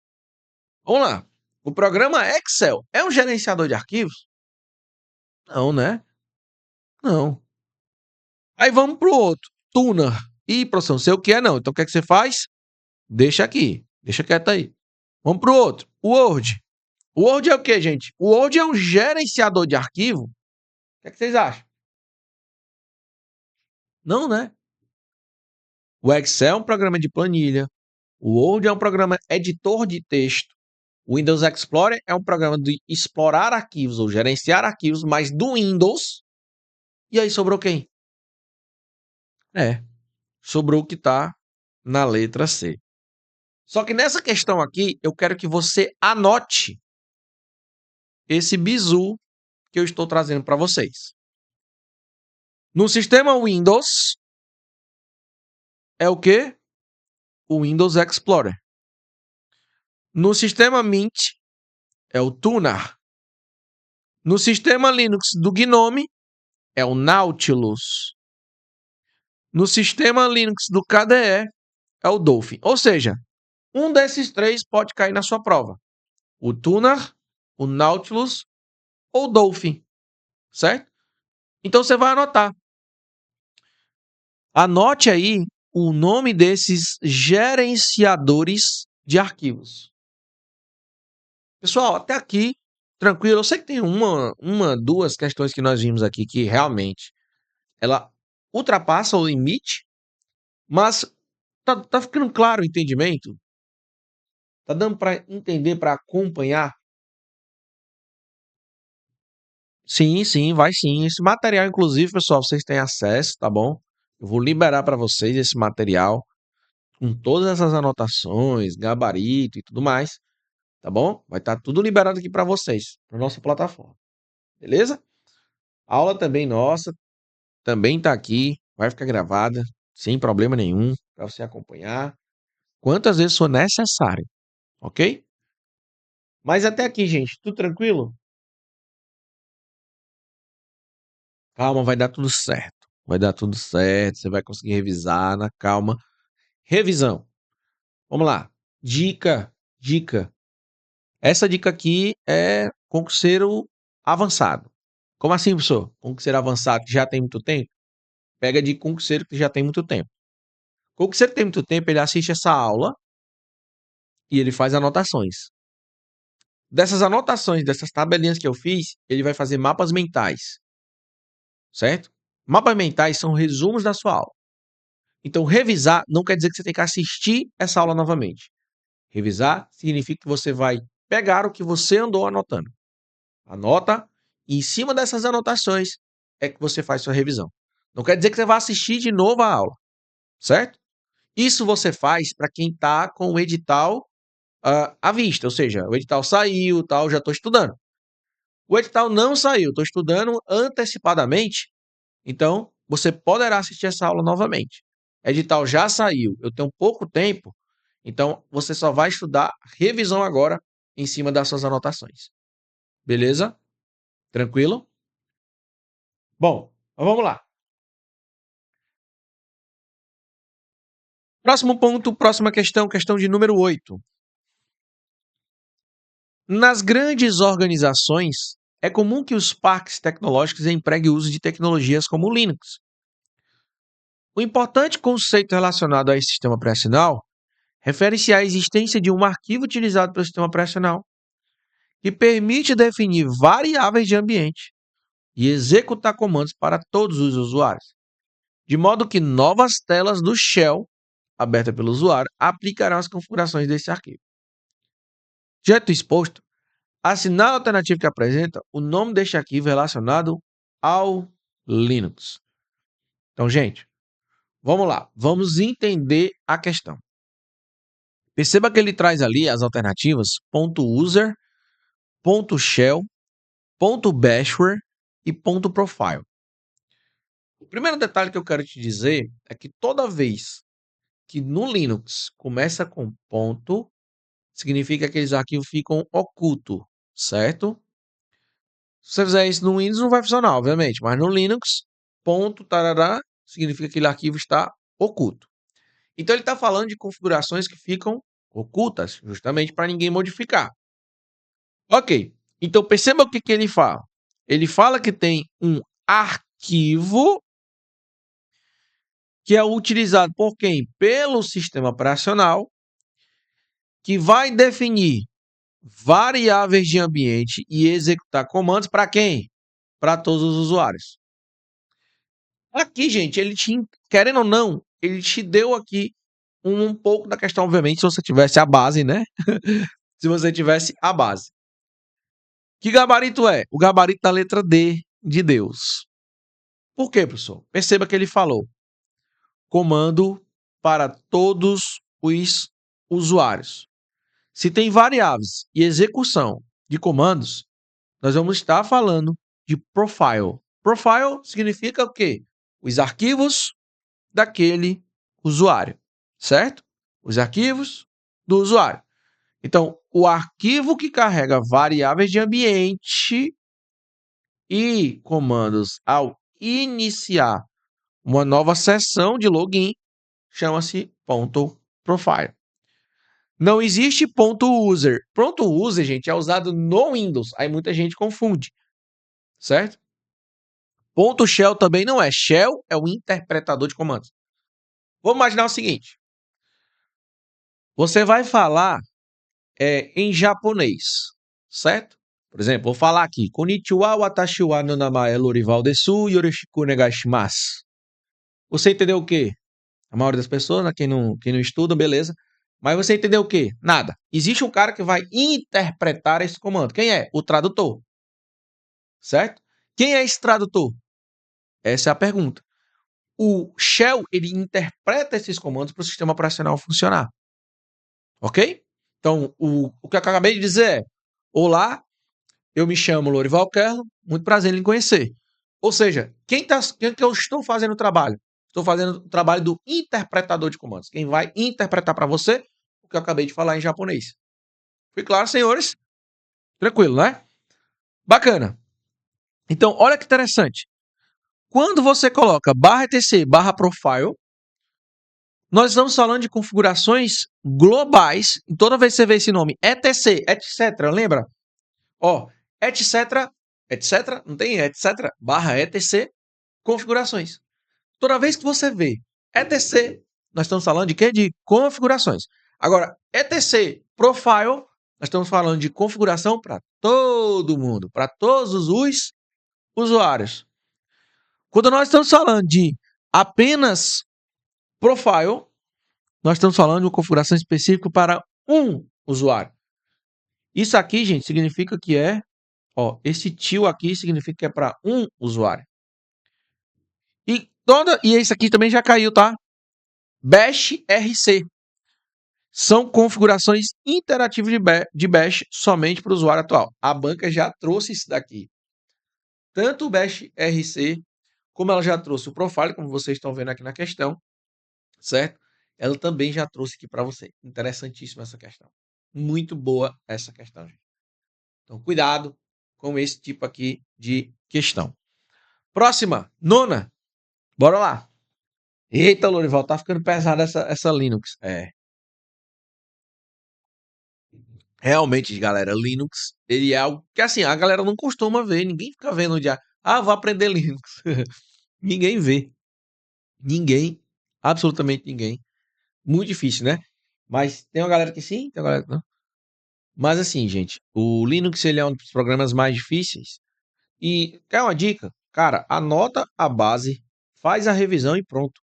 Vamos lá. O programa Excel é um gerenciador de arquivos? Não, né? Não. Aí vamos pro outro. Tuner. Ih, professor, não sei o que é não. Então o que é que você faz? Deixa aqui. Deixa quieto aí. Vamos pro outro. Word. O Word é o que, gente? O Word é um gerenciador de arquivo? O que é que vocês acham? Não, né? O Excel é um programa de planilha. O Word é um programa editor de texto. O Windows Explorer é um programa de explorar arquivos ou gerenciar arquivos, mas do Windows. E aí sobrou quem? Sobrou o que está na letra C. Só que nessa questão aqui, eu quero que você anote esse bizu que eu estou trazendo para vocês. No sistema Windows, é o quê? O Windows Explorer. No sistema Mint, é o Tuner. No sistema Linux do GNOME, é o Nautilus. No sistema Linux do KDE, é o Dolphin. Ou seja, um desses três pode cair na sua prova. O Tuner, o Nautilus ou o Dolphin. Certo? Então você vai anotar. Anote aí o nome desses gerenciadores de arquivos. Pessoal, até aqui, tranquilo. Eu sei que tem duas questões que nós vimos aqui que realmente ela ultrapassa o limite, mas tá ficando claro o entendimento? Tá dando para entender, para acompanhar? Sim, sim, vai sim. Esse material, inclusive, pessoal, vocês têm acesso, tá bom? Eu vou liberar para vocês esse material com todas essas anotações, gabarito e tudo mais, tá bom? Vai estar tudo liberado aqui para vocês, para nossa plataforma. Beleza? A aula também nossa, também tá aqui, vai ficar gravada, sem problema nenhum, para você acompanhar quantas vezes for necessário, ok? Mas até aqui, gente, tudo tranquilo? Calma, vai dar tudo certo. Vai dar tudo certo, você vai conseguir revisar na calma. Revisão. Vamos lá. Dica. Essa dica aqui é concurseiro avançado. Como assim, professor? Concurseiro avançado que já tem muito tempo? Pega de concurseiro que já tem muito tempo. Concurseiro que tem muito tempo, ele assiste essa aula e ele faz anotações. Dessas anotações, dessas tabelinhas que eu fiz, ele vai fazer mapas mentais. Certo? Mapas mentais são resumos da sua aula. Então, revisar não quer dizer que você tem que assistir essa aula novamente. Revisar significa que você vai pegar o que você andou anotando. Anota e em cima dessas anotações é que você faz sua revisão. Não quer dizer que você vai assistir de novo a aula, certo? Isso você faz para quem está com o edital à vista, ou seja, o edital saiu, tal, já estou estudando. O edital não saiu, estou estudando antecipadamente, então você poderá assistir essa aula novamente. Edital já saiu, eu tenho pouco tempo, então você só vai estudar revisão agora em cima das suas anotações. Beleza? Tranquilo? Bom, então vamos lá. Próximo ponto, próxima questão, questão de número 8. Nas grandes organizações, é comum que os parques tecnológicos empreguem o uso de tecnologias como o Linux. O importante conceito relacionado a esse sistema operacional refere-se à existência de um arquivo utilizado pelo sistema operacional que permite definir variáveis de ambiente e executar comandos para todos os usuários, de modo que novas telas do shell, aberta pelo usuário, aplicarão as configurações desse arquivo. Dito exposto, assinale a alternativa que apresenta o nome deste arquivo relacionado ao Linux. Então, gente, vamos lá. Vamos entender a questão. Perceba que ele traz ali as alternativas .user, .shell, .bashware e .profile. O primeiro detalhe que eu quero te dizer é que toda vez que no Linux começa com ponto, significa que aqueles arquivos ficam ocultos, certo? Se você fizer isso no Windows não vai funcionar, obviamente, mas no Linux, ponto, tarará, significa que aquele arquivo está oculto. Então ele está falando de configurações que ficam ocultas, justamente para ninguém modificar. Ok, então perceba o que ele fala. Ele fala que tem um arquivo que é utilizado por quem? Pelo sistema operacional, que vai definir variáveis de ambiente e executar comandos para quem? Para todos os usuários. Aqui, gente, querendo ou não, ele te deu aqui um pouco da questão, obviamente, se você tivesse a base, né? Se você tivesse a base. Que gabarito é? O gabarito da letra D de Deus. Por quê, professor? Perceba que ele falou comando para todos os usuários. Se tem variáveis e execução de comandos, nós vamos estar falando de profile. Profile significa o quê? Os arquivos daquele usuário, certo? Os arquivos do usuário. Então, o arquivo que carrega variáveis de ambiente e comandos ao iniciar uma nova sessão de login chama-se .profile. Não existe .user. .user, gente, é usado no Windows. Aí muita gente confunde, certo? .shell também não é. Shell é o interpretador de comandos. Vamos imaginar o seguinte. Você vai falar em japonês, certo? Por exemplo, vou falar aqui. Konnichiwa, watashi wa no namae é Lorival desu, yoroshiku onegaishimasu. Você entendeu o quê? A maioria das pessoas, né? Quem não estuda, beleza. Mas você entendeu o quê? Nada. Existe um cara que vai interpretar esse comando. Quem é? O tradutor. Certo? Quem é esse tradutor? Essa é a pergunta. O shell, ele interpreta esses comandos para o sistema operacional funcionar. Ok? Então, o que eu acabei de dizer é: olá, eu me chamo Lorival Kerlo, muito prazer em lhe conhecer. Ou seja, quem que eu estou fazendo o trabalho? Estou fazendo o trabalho do interpretador de comandos. Quem vai interpretar para você o que eu acabei de falar em japonês. Foi claro, senhores? Tranquilo, né? Bacana. Então, olha que interessante. Quando você coloca /etc /profile, nós estamos falando de configurações globais. E toda vez que você vê esse nome, etc, etc, lembra? Ó, etc, etc, não tem etc, /etc, configurações. Toda vez que você vê etc, nós estamos falando de quê? De configurações. Agora, etc profile, nós estamos falando de configuração para todo mundo, para todos os usuários. Quando nós estamos falando de apenas profile, nós estamos falando de uma configuração específica para um usuário. Isso aqui, gente, significa que esse tio aqui significa que é para um usuário. E esse aqui também já caiu, tá? Bash RC. São configurações interativas de Bash somente para o usuário atual. A banca já trouxe isso daqui. Tanto o Bash RC, como ela já trouxe o Profile, como vocês estão vendo aqui na questão, certo? Ela também já trouxe aqui para você. Interessantíssima essa questão. Muito boa essa questão, gente. Então, cuidado com esse tipo aqui de questão. Próxima, nona. Bora lá. Eita, Lorival, tá ficando pesada essa Linux. É. Realmente, galera, Linux, ele é algo que assim, a galera não costuma ver, ninguém fica vendo onde vou aprender Linux. Ninguém vê. Ninguém, absolutamente ninguém. Muito difícil, né? Mas tem uma galera que sim, tem uma galera que não. Mas assim, gente, o Linux ele é um dos programas mais difíceis. E quer uma dica? Cara, anota a base, faz a revisão e pronto.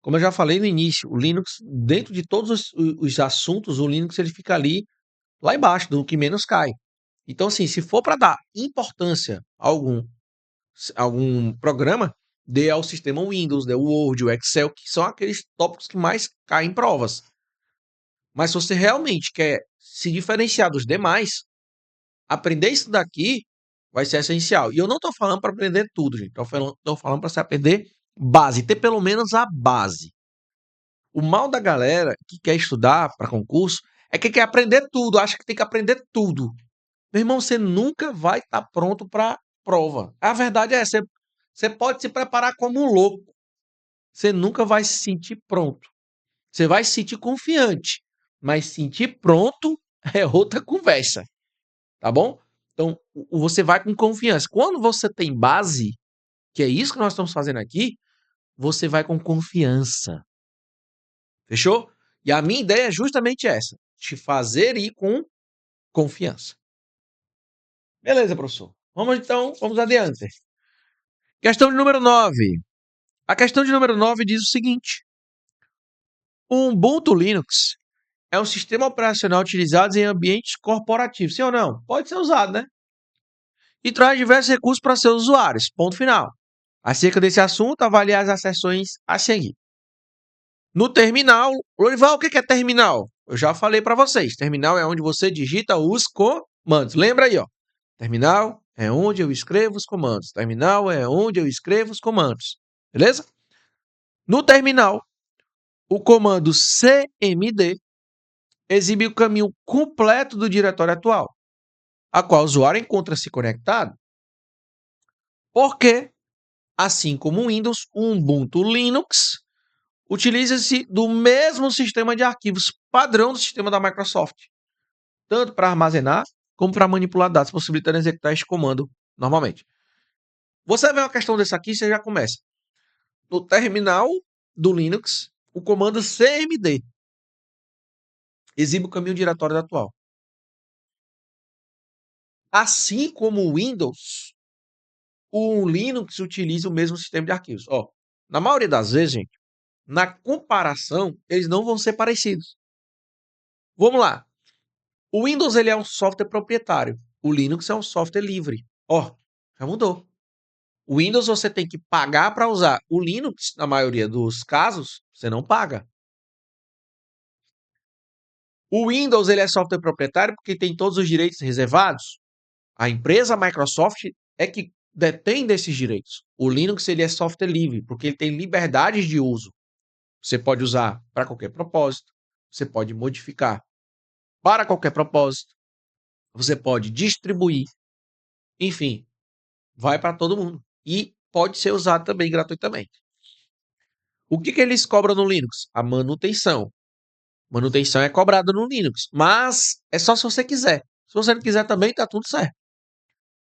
Como eu já falei no início, o Linux, dentro de todos os assuntos, o Linux ele fica ali lá embaixo, do que menos cai. Então, assim, se for para dar importância a algum programa, dê ao sistema Windows, dê o Word, o Excel, que são aqueles tópicos que mais caem em provas. Mas se você realmente quer se diferenciar dos demais, aprender isso daqui vai ser essencial. E eu não estou falando para aprender tudo, gente. Estou falando para você aprender base, ter pelo menos a base. O mal da galera que quer estudar para concurso é que quer aprender tudo, acha que tem que aprender tudo. Meu irmão, você nunca vai estar pronto para prova. A verdade é essa. Você pode se preparar como um louco. Você nunca vai se sentir pronto. Você vai se sentir confiante. Mas sentir pronto é outra conversa. Tá bom? Então, você vai com confiança. Quando você tem base, que é isso que nós estamos fazendo aqui, você vai com confiança. Fechou? E a minha ideia é justamente essa: te fazer ir com confiança. Beleza, professor. Vamos adiante. Questão de número 9. A questão de número 9 diz o seguinte: o Ubuntu Linux é um sistema operacional utilizado em ambientes corporativos. Sim ou não? Pode ser usado, né? E traz diversos recursos para seus usuários. Ponto final. Acerca desse assunto, avaliar as acessões a seguir. No terminal, Lorival, o que é terminal? Eu já falei para vocês. Terminal é onde você digita os comandos. Lembra aí, ó. Terminal é onde eu escrevo os comandos. Terminal é onde eu escrevo os comandos. Beleza? No terminal, o comando cmd exibe o caminho completo do diretório atual, a qual o usuário encontra-se conectado. Porque, assim como o Windows, o Ubuntu Linux utiliza-se do mesmo sistema de arquivos padrão do sistema da Microsoft, tanto para armazenar como para manipular dados, possibilitando executar este comando normalmente. Você vê uma questão dessa aqui, você já começa. No terminal do Linux, o comando cmd exibe o caminho diretório atual. Assim como o Windows, o Linux utiliza o mesmo sistema de arquivos. Ó, na maioria das vezes, gente, na comparação, eles não vão ser parecidos. Vamos lá. O Windows ele é um software proprietário. O Linux é um software livre. Ó, já mudou. O Windows você tem que pagar para usar. O Linux, na maioria dos casos, você não paga. O Windows ele é software proprietário porque tem todos os direitos reservados. A empresa Microsoft é que detém desses direitos. O Linux ele é software livre porque ele tem liberdades de uso. Você pode usar para qualquer propósito. Você pode modificar para qualquer propósito. Você pode distribuir. Enfim, vai para todo mundo. E pode ser usado também gratuitamente. O que eles cobram no Linux? A manutenção. Manutenção é cobrada no Linux, mas é só se você quiser. Se você não quiser também, tá tudo certo.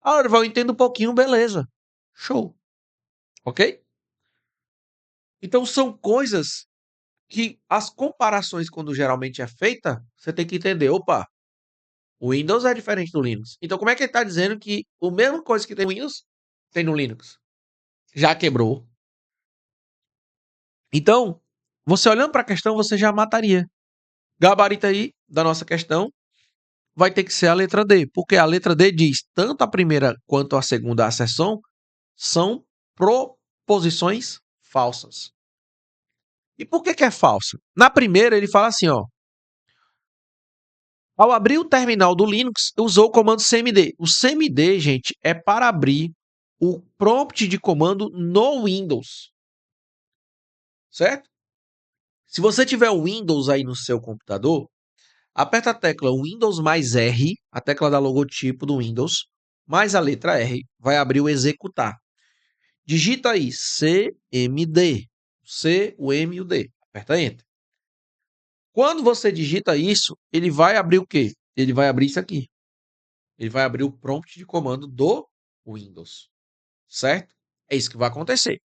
Ah, eu entendo um pouquinho, beleza. Show. Ok? Então são coisas que as comparações, quando geralmente é feita, você tem que entender. Opa, o Windows é diferente do Linux. Então como é que ele está dizendo que a mesma coisa que tem no Windows, tem no Linux? Já quebrou. Então, você olhando para a questão, você já mataria. Gabarito aí da nossa questão vai ter que ser a letra D, porque a letra D diz tanto a primeira quanto a segunda acessão são proposições falsas. E por que é falsa? Na primeira ele fala assim, ó. Ao abrir o terminal do Linux, usou o comando cmd. O cmd, gente, é para abrir o prompt de comando no Windows. Certo? Se você tiver o Windows aí no seu computador, aperta a tecla Windows mais R, a tecla da logotipo do Windows, mais a letra R, vai abrir o executar. Digita aí cmd. C, o M e o D. Aperta Enter. Quando você digita isso, ele vai abrir o quê? Ele vai abrir isso aqui. Ele vai abrir o prompt de comando do Windows. Certo? É isso que vai acontecer.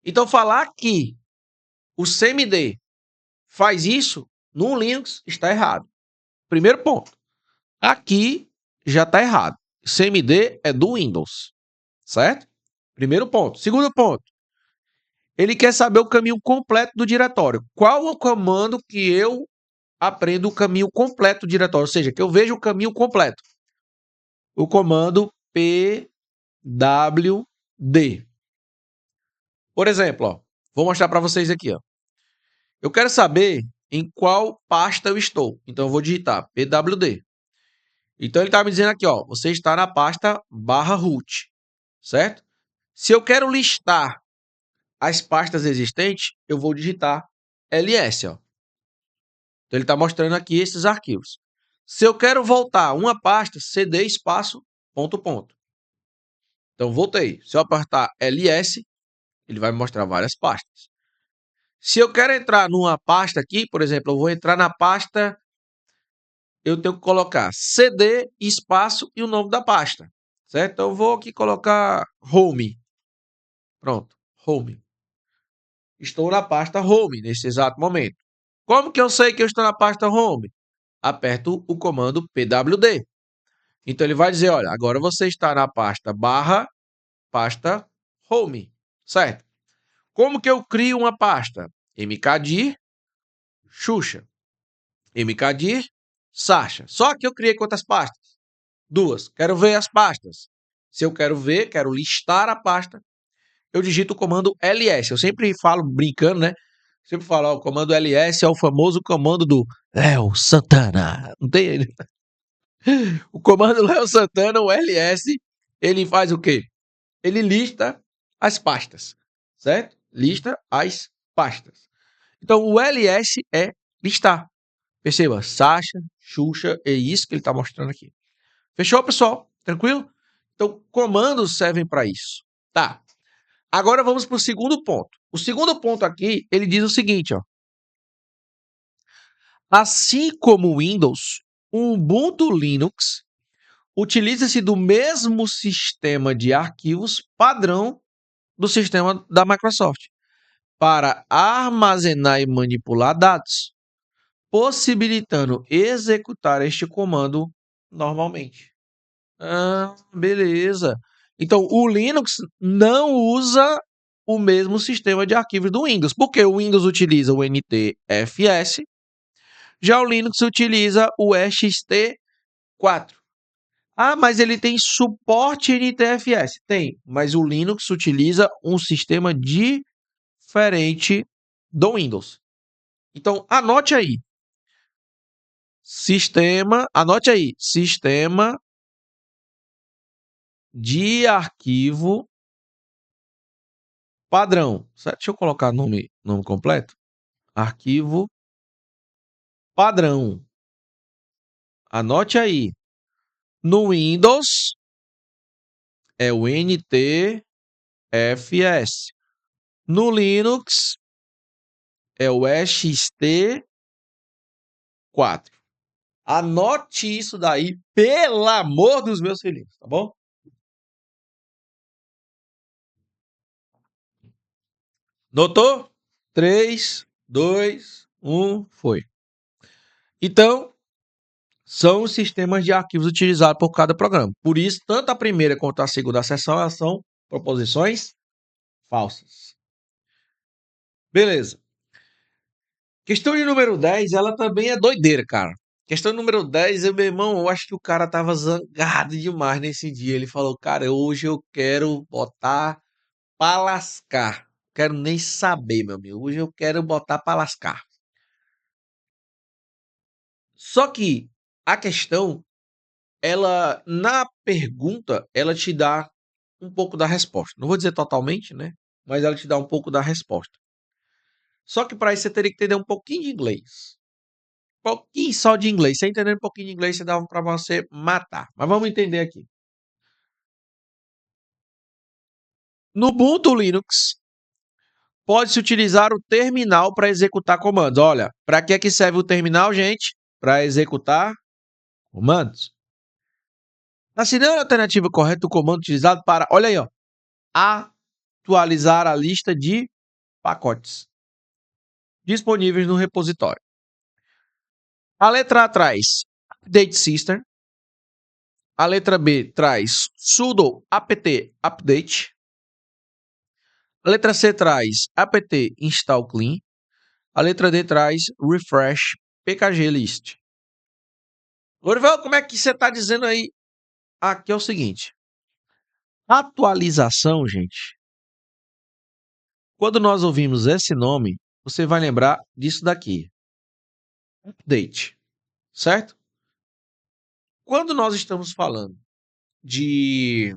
Então, falar que o CMD faz isso no Linux está errado. Primeiro ponto. Aqui já está errado. CMD é do Windows. Certo? Primeiro ponto. Segundo ponto. Ele quer saber o caminho completo do diretório. Qual o comando que eu aprendo o caminho completo do diretório? Ou seja, que eu vejo o caminho completo. O comando pwd. Por exemplo, ó, vou mostrar para vocês aqui. Ó. Eu quero saber em qual pasta eu estou. Então, eu vou digitar pwd. Então, ele está me dizendo aqui, ó, você está na pasta /root, certo? Se eu quero listar as pastas existentes, eu vou digitar ls, ó. Então, ele está mostrando aqui esses arquivos. Se eu quero voltar uma pasta, cd espaço, ponto, ponto. Então, voltei. Se eu apertar ls, ele vai me mostrar várias pastas. Se eu quero entrar numa pasta aqui, por exemplo, eu vou entrar na pasta, eu tenho que colocar cd, espaço e o nome da pasta, certo? Então, eu vou aqui colocar home. Pronto, home. Estou na pasta home nesse exato momento. Como que eu sei que eu estou na pasta home? Aperto o comando pwd. Então, ele vai dizer, olha, agora você está na pasta pasta home, certo? Como que eu crio uma pasta? mkdir, Xuxa. mkdir, Sasha. Só que eu criei quantas pastas? 2. Quero ver as pastas. Se eu quero ver, quero listar a pasta, eu digito o comando ls. Eu sempre falo, brincando, né? Sempre falo, ó, o comando ls é o famoso comando do Léo Santana. Não tem ele? O comando Léo Santana, o ls, ele faz o quê? Ele lista as pastas, certo? Lista as pastas. Então, o ls é listar. Perceba, Sasha, Xuxa, é isso que ele está mostrando aqui. Fechou, pessoal? Tranquilo? Então, comandos servem para isso. Tá. Agora vamos para o segundo ponto. O segundo ponto aqui, ele diz o seguinte, ó. Assim como o Windows, o Ubuntu Linux utiliza-se do mesmo sistema de arquivos padrão do sistema da Microsoft para armazenar e manipular dados, possibilitando executar este comando normalmente. Ah, beleza. Então, o Linux não usa o mesmo sistema de arquivos do Windows, porque o Windows utiliza o NTFS, já o Linux utiliza o ext4. Ah, mas ele tem suporte NTFS. Tem, mas o Linux utiliza um sistema diferente do Windows. Então, anote aí. Anote aí. Sistema de arquivo padrão. Certo? Deixa eu colocar nome completo. Arquivo padrão. Anote aí. No Windows é o NTFS. No Linux é o ext4. Anote isso daí, pelo amor dos meus filhinhos, tá bom? Notou? 3, 2, 1, foi. Então, são os sistemas de arquivos utilizados por cada programa. Por isso, tanto a primeira quanto a segunda seção elas são proposições falsas. Beleza. Questão de número 10, ela também é doideira, cara. Questão número 10, meu irmão, eu acho que o cara tava zangado demais nesse dia. Ele falou, cara, hoje eu quero botar pra lascar. Quero nem saber, meu amigo. Hoje eu quero botar pra lascar. Só que a questão, ela, na pergunta, ela te dá um pouco da resposta. Não vou dizer totalmente, né? Mas ela te dá um pouco da resposta. Só que para isso você teria que entender um pouquinho de inglês. Um pouquinho só de inglês. Você entendendo um pouquinho de inglês, você dava para você matar. Mas vamos entender aqui. No Ubuntu Linux, pode-se utilizar o terminal para executar comandos. Olha, para que é que serve o terminal, gente? Para executar comandos. Assinale a alternativa correta do comando utilizado para, olha aí, ó, atualizar a lista de pacotes disponíveis no repositório. A letra A traz update system. A letra B traz sudo apt update. A letra C traz apt install clean. A letra D traz refresh pkg list. Lorival, como é que você está dizendo aí? Aqui é o seguinte. Atualização, gente. Quando nós ouvimos esse nome, você vai lembrar disso daqui. Update, certo? Quando nós estamos falando de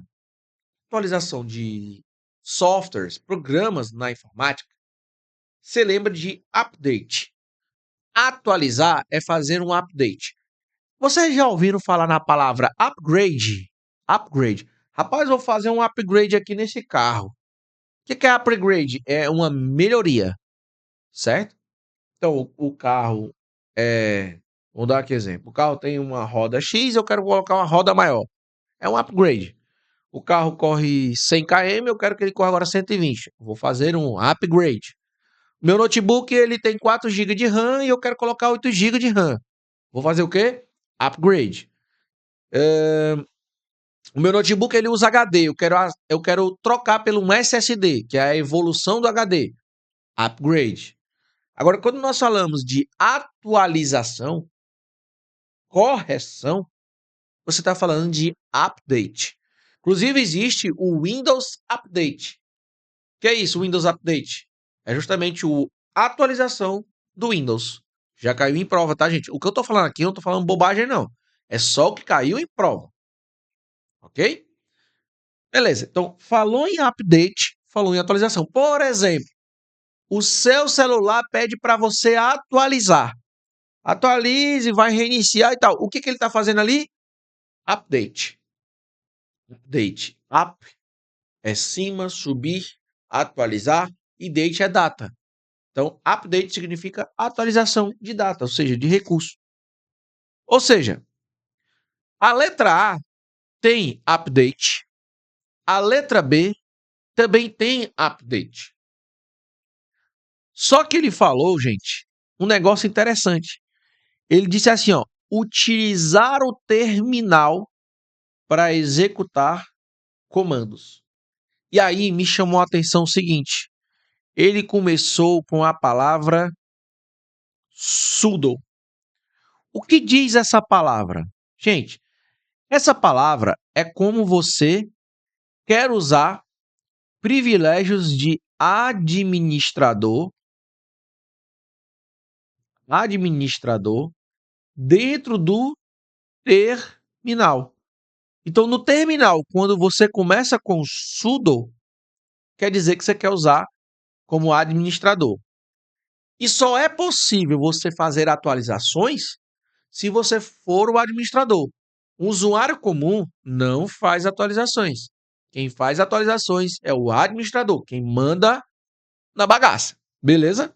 atualização de softwares, programas na informática, você lembra de update. Atualizar é fazer um update. Vocês já ouviram falar na palavra upgrade? Upgrade. Rapaz, vou fazer um upgrade aqui nesse carro. O que é upgrade? É uma melhoria, certo? Então, o carro é... Vamos dar aqui exemplo. O carro tem uma roda X, eu quero colocar uma roda maior. É um upgrade. O carro corre 100 km, eu quero que ele corra agora 120. Vou fazer um upgrade. Meu notebook, ele tem 4 GB de RAM e eu quero colocar 8 GB de RAM. Vou fazer o quê? Upgrade. O meu notebook, ele usa HD. Eu quero trocar pelo um SSD, que é a evolução do HD. Upgrade. Agora, quando nós falamos de atualização, correção, você está falando de update. Inclusive, existe o Windows Update. O que é isso, Windows Update? É justamente a atualização do Windows. Já caiu em prova, tá, gente? O que eu tô falando aqui, eu não tô falando bobagem, não. É só o que caiu em prova. Ok? Beleza. Então, falou em update, falou em atualização. Por exemplo, o seu celular pede para você atualizar. Atualize, vai reiniciar e tal. O que ele está fazendo ali? Update. Update. Up é cima, subir, atualizar e date é data. Então, update significa atualização de data, ou seja, de recurso. Ou seja, a letra A tem update, a letra B também tem update. Só que ele falou, gente, um negócio interessante. Ele disse assim, ó, utilizar o terminal para executar comandos. E aí me chamou a atenção o seguinte, ele começou com a palavra sudo. O que diz essa palavra? Gente, essa palavra é como você quer usar privilégios de administrador dentro do terminal. Então, no terminal, quando você começa com sudo, quer dizer que você quer usar como administrador. E só é possível você fazer atualizações se você for o administrador. Um usuário comum não faz atualizações. Quem faz atualizações é o administrador, quem manda na bagaça. Beleza?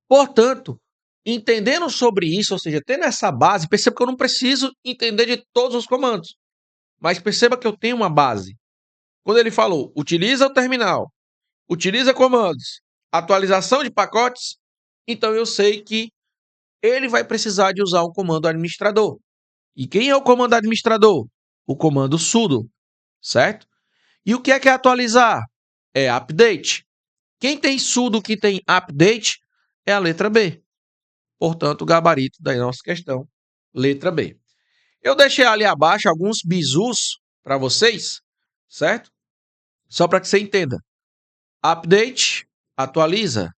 Portanto, entendendo sobre isso, ou seja, tendo essa base, perceba que eu não preciso entender de todos os comandos. Mas perceba que eu tenho uma base. Quando ele falou, utiliza o terminal, utiliza comandos, atualização de pacotes, então eu sei que ele vai precisar de usar o comando administrador. E quem é o comando administrador? O comando sudo, certo? E o que é atualizar? É update. Quem tem sudo que tem update é a letra B. Portanto, o gabarito da nossa questão, letra B. Eu deixei ali abaixo alguns bizus para vocês, certo? Só para que você entenda. Update, atualiza.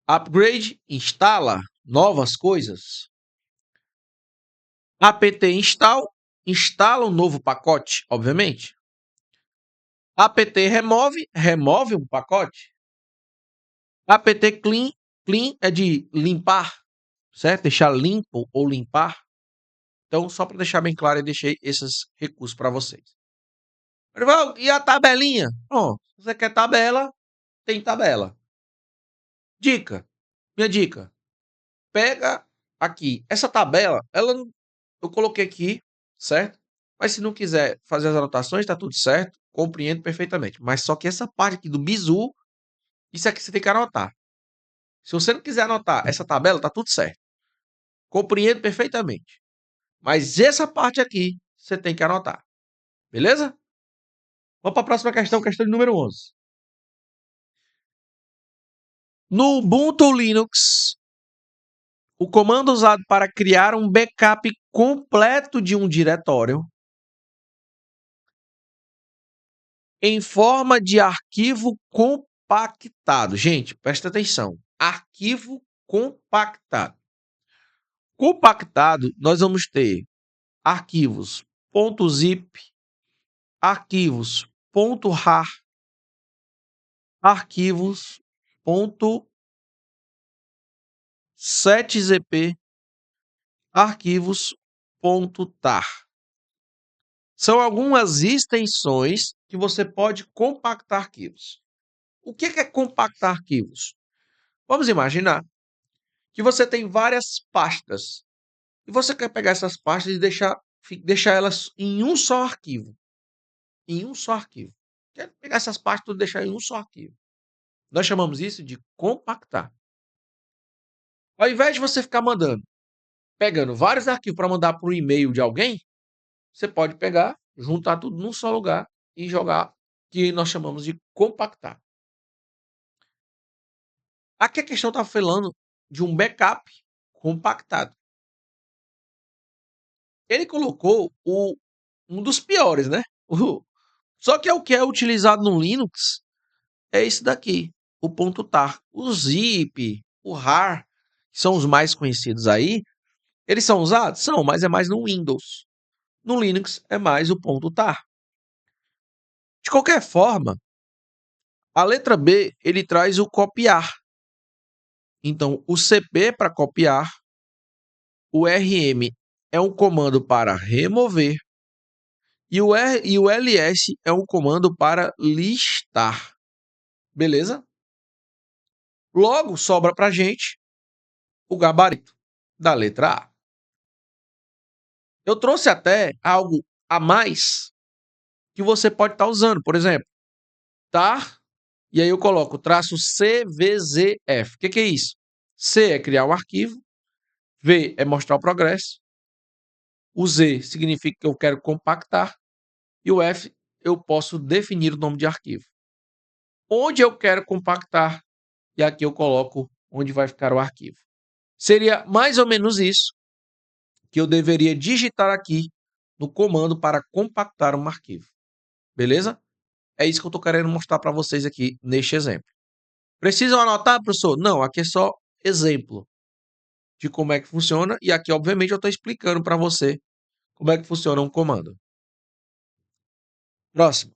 Upgrade, instala novas coisas. Apt install, instala um novo pacote, obviamente. Apt remove, remove um pacote. Apt clean, clean é de limpar, certo? Deixar limpo ou limpar. Então, só para deixar bem claro, eu deixei esses recursos para vocês. E a tabelinha? Bom, se você quer tabela, tem tabela. Dica, minha dica, pega aqui, essa tabela, eu coloquei aqui, certo? Mas se não quiser fazer as anotações, tá tudo certo, compreendo perfeitamente. Mas só que essa parte aqui do bizu, isso aqui você tem que anotar. Se você não quiser anotar essa tabela, tá tudo certo. Compreendo perfeitamente. Mas essa parte aqui, você tem que anotar. Beleza? Vamos para a próxima questão, questão de número 11. No Ubuntu Linux, o comando usado para criar um backup completo de um diretório em forma de arquivo compactado. Gente, presta atenção. Arquivo compactado. Compactado, nós vamos ter arquivos .zip, arquivos .rar, arquivos .7zp, arquivos .tar. São algumas extensões que você pode compactar arquivos. O que é compactar arquivos? Vamos imaginar que você tem várias pastas e você quer pegar essas pastas e deixar elas em um só arquivo. Em um só arquivo. Quer pegar essas pastas e deixar em um só arquivo. Nós chamamos isso de compactar. Ao invés de você ficar pegando vários arquivos para mandar para o e-mail de alguém, você pode pegar, juntar tudo num só lugar e jogar, que nós chamamos de compactar. Aqui a questão está falando de um backup compactado. Ele colocou um dos piores, né? Só que é o que é utilizado no Linux, é esse daqui, o .tar. O zip, o rar, que são os mais conhecidos aí, eles são usados? São, mas é mais no Windows. No Linux é mais o .tar. De qualquer forma, a letra B, ele traz o copiar. Então, o CP para copiar, o RM é um comando para remover e o LS é um comando para listar. Beleza? Logo, sobra para a gente o gabarito da letra A. Eu trouxe até algo a mais que você pode estar usando. Por exemplo, tar, e aí eu coloco traço CVZF. O que é isso? C é criar um arquivo, V é mostrar o progresso, o Z significa que eu quero compactar e o F eu posso definir o nome de arquivo. Onde eu quero compactar, e aqui eu coloco onde vai ficar o arquivo. Seria mais ou menos isso que eu deveria digitar aqui no comando para compactar um arquivo. Beleza? É isso que eu estou querendo mostrar para vocês aqui neste exemplo. Precisam anotar, professor? Não, aqui é só exemplo de como é que funciona e aqui, obviamente, eu estou explicando para você como é que funciona um comando. Próximo.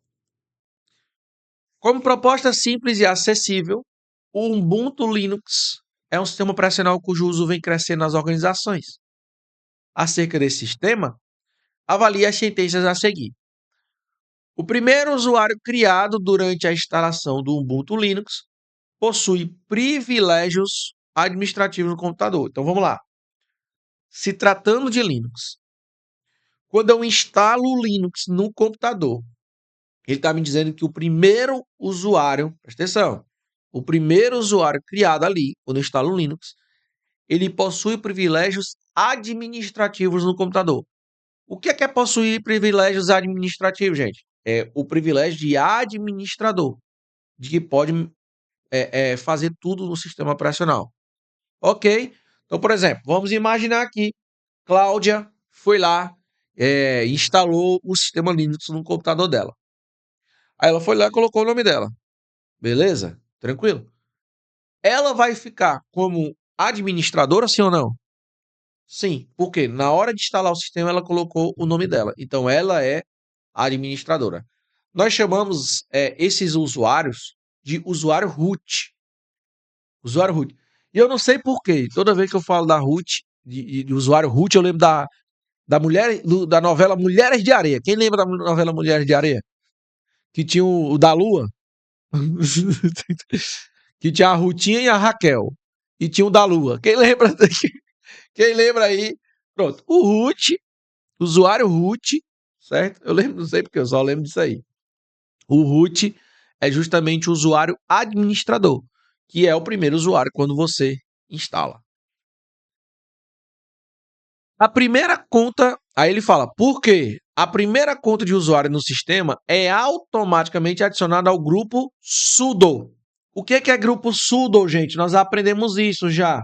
Como proposta simples e acessível, o Ubuntu Linux é um sistema operacional cujo uso vem crescendo nas organizações. Acerca desse sistema, avalie as sentenças a seguir. O primeiro usuário criado durante a instalação do Ubuntu Linux possui privilégios administrativos no computador. Então vamos lá. Se tratando de Linux, quando eu instalo o Linux no computador, ele está me dizendo que o primeiro usuário, presta atenção, o primeiro usuário criado ali, quando eu instalo o Linux, ele possui privilégios administrativos no computador. O que é possuir privilégios administrativos, gente? É o privilégio de administrador, de que pode fazer tudo no sistema operacional. Ok? Então, por exemplo, vamos imaginar aqui, Cláudia foi lá, instalou o sistema Linux no computador dela. Aí ela foi lá e colocou o nome dela. Beleza? Tranquilo? Ela vai ficar como administradora, sim ou não? Sim, porque na hora de instalar o sistema ela colocou o nome dela. Então ela é administradora. Nós chamamos esses usuários de usuário root. Usuário root. E eu não sei porquê. Toda vez que eu falo da root, de usuário root, eu lembro da novela Mulheres de Areia. Quem lembra da novela Mulheres de Areia? Que tinha o da Lua. Que tinha a Rutinha e a Raquel. E tinha o da Lua. Quem lembra? Quem lembra aí? Pronto. O root, usuário root, certo? Eu lembro, não sei porque eu só lembro disso aí. O root é justamente o usuário administrador, que é o primeiro usuário quando você instala. A primeira conta, aí ele fala, por quê? A primeira conta de usuário no sistema é automaticamente adicionada ao grupo sudo. O que é grupo sudo, gente? Nós aprendemos isso já.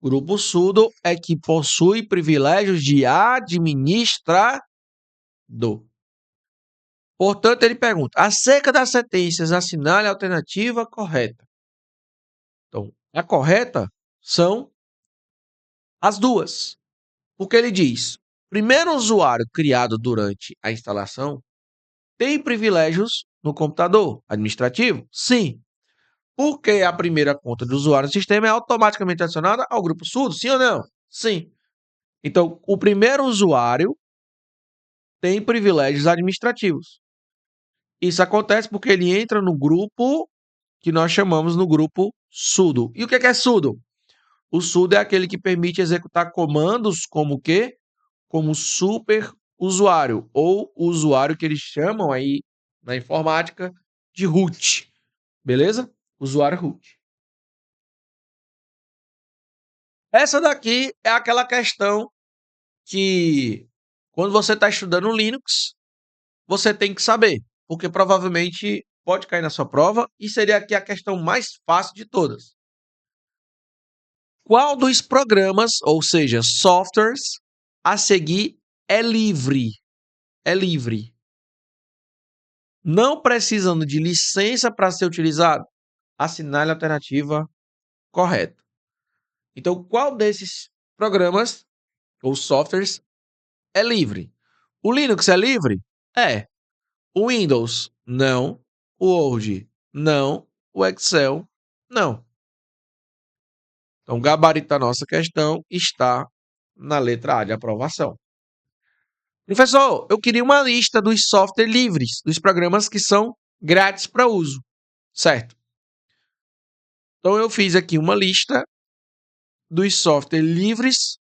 Grupo sudo é que possui privilégios de administrador. Portanto, ele pergunta, acerca das sentenças, assinale a alternativa correta. Então, a correta são as duas. Porque ele diz, primeiro usuário criado durante a instalação tem privilégios no computador administrativo? Sim. Porque a primeira conta do usuário no sistema é automaticamente adicionada ao grupo sudo? Sim ou não? Sim. Então, o primeiro usuário tem privilégios administrativos. Isso acontece porque ele entra no grupo que nós chamamos no grupo sudo. E o que é sudo? O sudo é aquele que permite executar comandos como o quê? Como super usuário, ou o usuário que eles chamam aí na informática de root. Beleza? Usuário root. Essa daqui é aquela questão que, quando você está estudando Linux, você tem que saber, porque provavelmente pode cair na sua prova e seria aqui a questão mais fácil de todas. Qual dos programas, ou seja, softwares, a seguir é livre? É livre. Não precisando de licença para ser utilizado? Assinale a alternativa correta. Então, qual desses programas ou softwares é livre? O Linux é livre? É. O Windows? Não. O Word? Não. O Excel? Não. Então, o gabarito da nossa questão está na letra A de aprovação. Professor, eu queria uma lista dos softwares livres, dos programas que são grátis para uso, certo? Então, eu fiz aqui uma lista dos softwares livres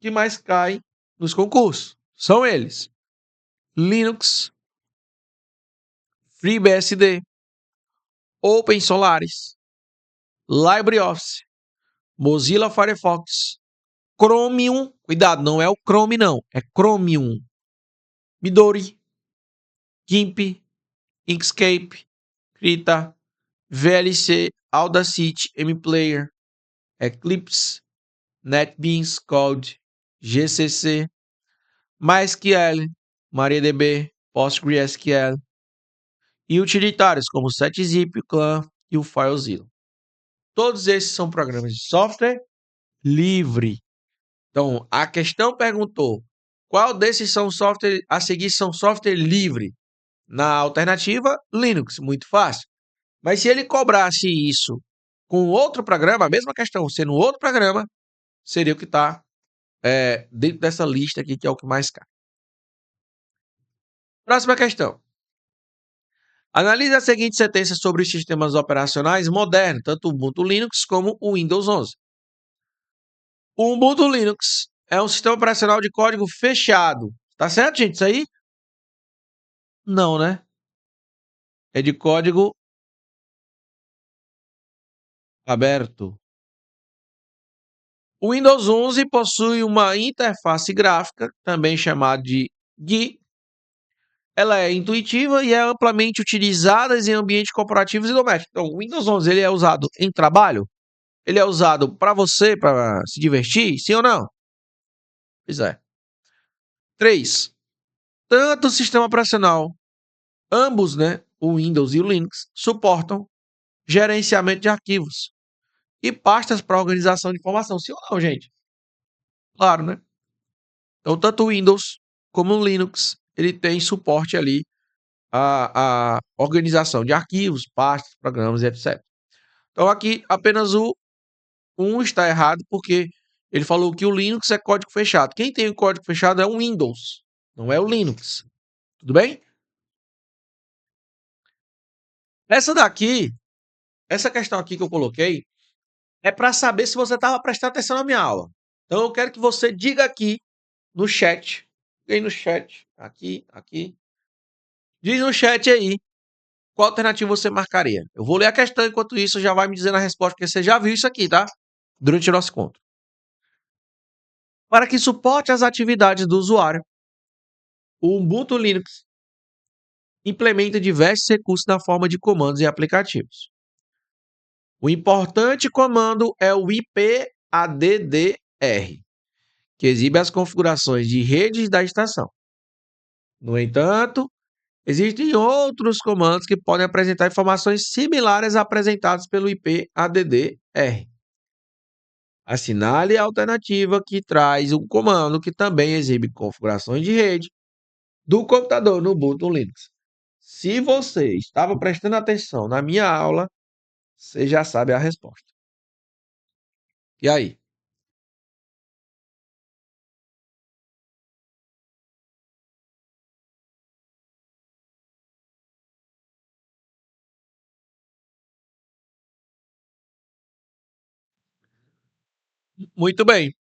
que mais caem nos concursos. São eles: Linux, FreeBSD, OpenSolaris, LibreOffice, Mozilla Firefox, Chromium, cuidado, não é o Chrome não, é Chromium, Midori, GIMP, Inkscape, Krita, VLC, Audacity, MPlayer, Eclipse, NetBeans Code, GCC, MySQL, MariaDB, PostgreSQL e utilitários como o SetZip, o Clan e o FileZilla. Todos esses são programas de software livre. Então, a questão perguntou qual desses são software a seguir são software livre? Na alternativa, Linux, muito fácil. Mas se ele cobrasse isso com outro programa, a mesma questão sendo outro programa, seria o que está dentro dessa lista aqui, que é o que mais cai. Próxima questão. Analise a seguinte sentença sobre os sistemas operacionais modernos, tanto o Ubuntu Linux como o Windows 11. O Ubuntu Linux é um sistema operacional de código fechado. Tá certo, gente? Isso aí? Não, né? É de código aberto. O Windows 11 possui uma interface gráfica, também chamada de GUI. Ela é intuitiva e é amplamente utilizada em ambientes corporativos e domésticos. Então, o Windows 11 ele é usado em trabalho? Ele é usado para você, para se divertir? Sim ou não? Pois é. 3. Tanto o sistema operacional, ambos, né, o Windows e o Linux, suportam gerenciamento de arquivos e pastas para organização de informação. Sim ou não, gente? Claro, né? Então, tanto o Windows como o Linux, ele tem suporte ali à organização de arquivos, pastas, programas e etc. Então, aqui apenas o 1 está errado, porque ele falou que o Linux é código fechado. Quem tem o código fechado é o Windows, não é o Linux. Tudo bem? Essa questão aqui que eu coloquei, é para saber se você estava prestando atenção na minha aula. Então eu quero que você diga aqui no chat, aí no chat, aqui, diz no chat aí qual alternativa você marcaria. Eu vou ler a questão, enquanto isso já vai me dizendo a resposta, porque você já viu isso aqui, tá? Durante o nosso encontro. Para que suporte as atividades do usuário, o Ubuntu Linux implementa diversos recursos na forma de comandos e aplicativos. O importante comando é o IPADDR, que exibe as configurações de redes da estação. No entanto, existem outros comandos que podem apresentar informações similares apresentadas pelo IPADDR. Assinale a alternativa que traz um comando que também exibe configurações de rede do computador no Ubuntu Linux. Se você estava prestando atenção na minha aula, você já sabe a resposta. E aí? Muito bem.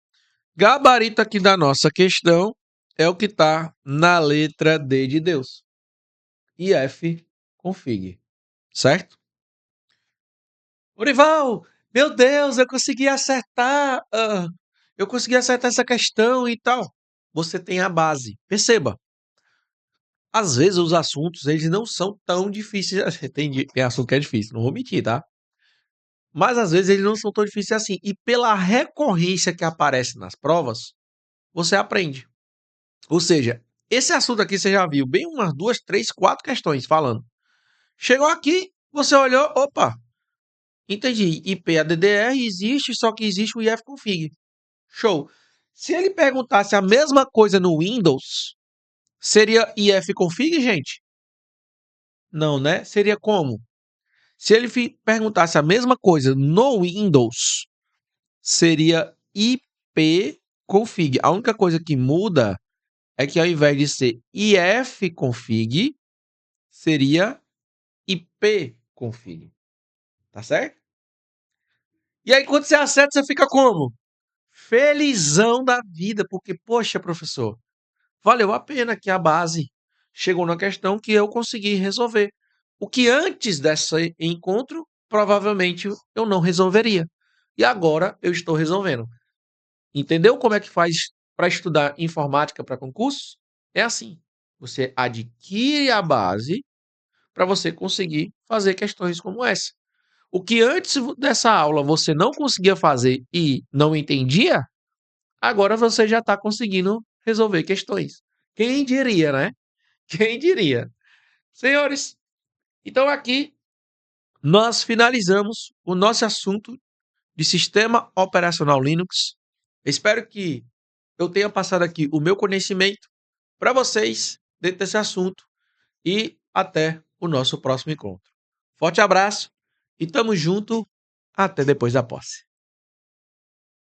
Gabarito aqui da nossa questão é o que está na letra D de Deus. IF config. Certo? Orival, meu Deus, eu consegui acertar. Eu consegui acertar essa questão e tal. Você tem a base. Perceba, às vezes os assuntos eles não são tão difíceis. Tem assunto que é difícil, não vou mentir, tá? Mas às vezes eles não são tão difíceis assim. E pela recorrência que aparece nas provas, você aprende. Ou seja, esse assunto aqui você já viu bem umas duas, três, quatro questões falando. Chegou aqui, você olhou, opa, entendi. IPADDR existe, só que existe o ifconfig. Show. Se ele perguntasse a mesma coisa no Windows, seria ifconfig, gente? Não, né? Seria como? Se ele perguntasse a mesma coisa no Windows, seria ipconfig. A única coisa que muda é que ao invés de ser ifconfig, seria ipconfig. Tá certo? E aí, quando você acerta, você fica como? Felizão da vida, porque, poxa, professor, valeu a pena que a base chegou na questão que eu consegui resolver. O que antes desse encontro, provavelmente eu não resolveria. E agora eu estou resolvendo. Entendeu como é que faz para estudar informática para concurso? É assim. Você adquire a base para você conseguir fazer questões como essa. O que antes dessa aula você não conseguia fazer e não entendia, agora você já está conseguindo resolver questões. Quem diria, né? Quem diria? Senhores, então aqui nós finalizamos o nosso assunto de sistema operacional Linux. Espero que eu tenha passado aqui o meu conhecimento para vocês dentro desse assunto e até o nosso próximo encontro. Forte abraço e tamo junto até depois da posse.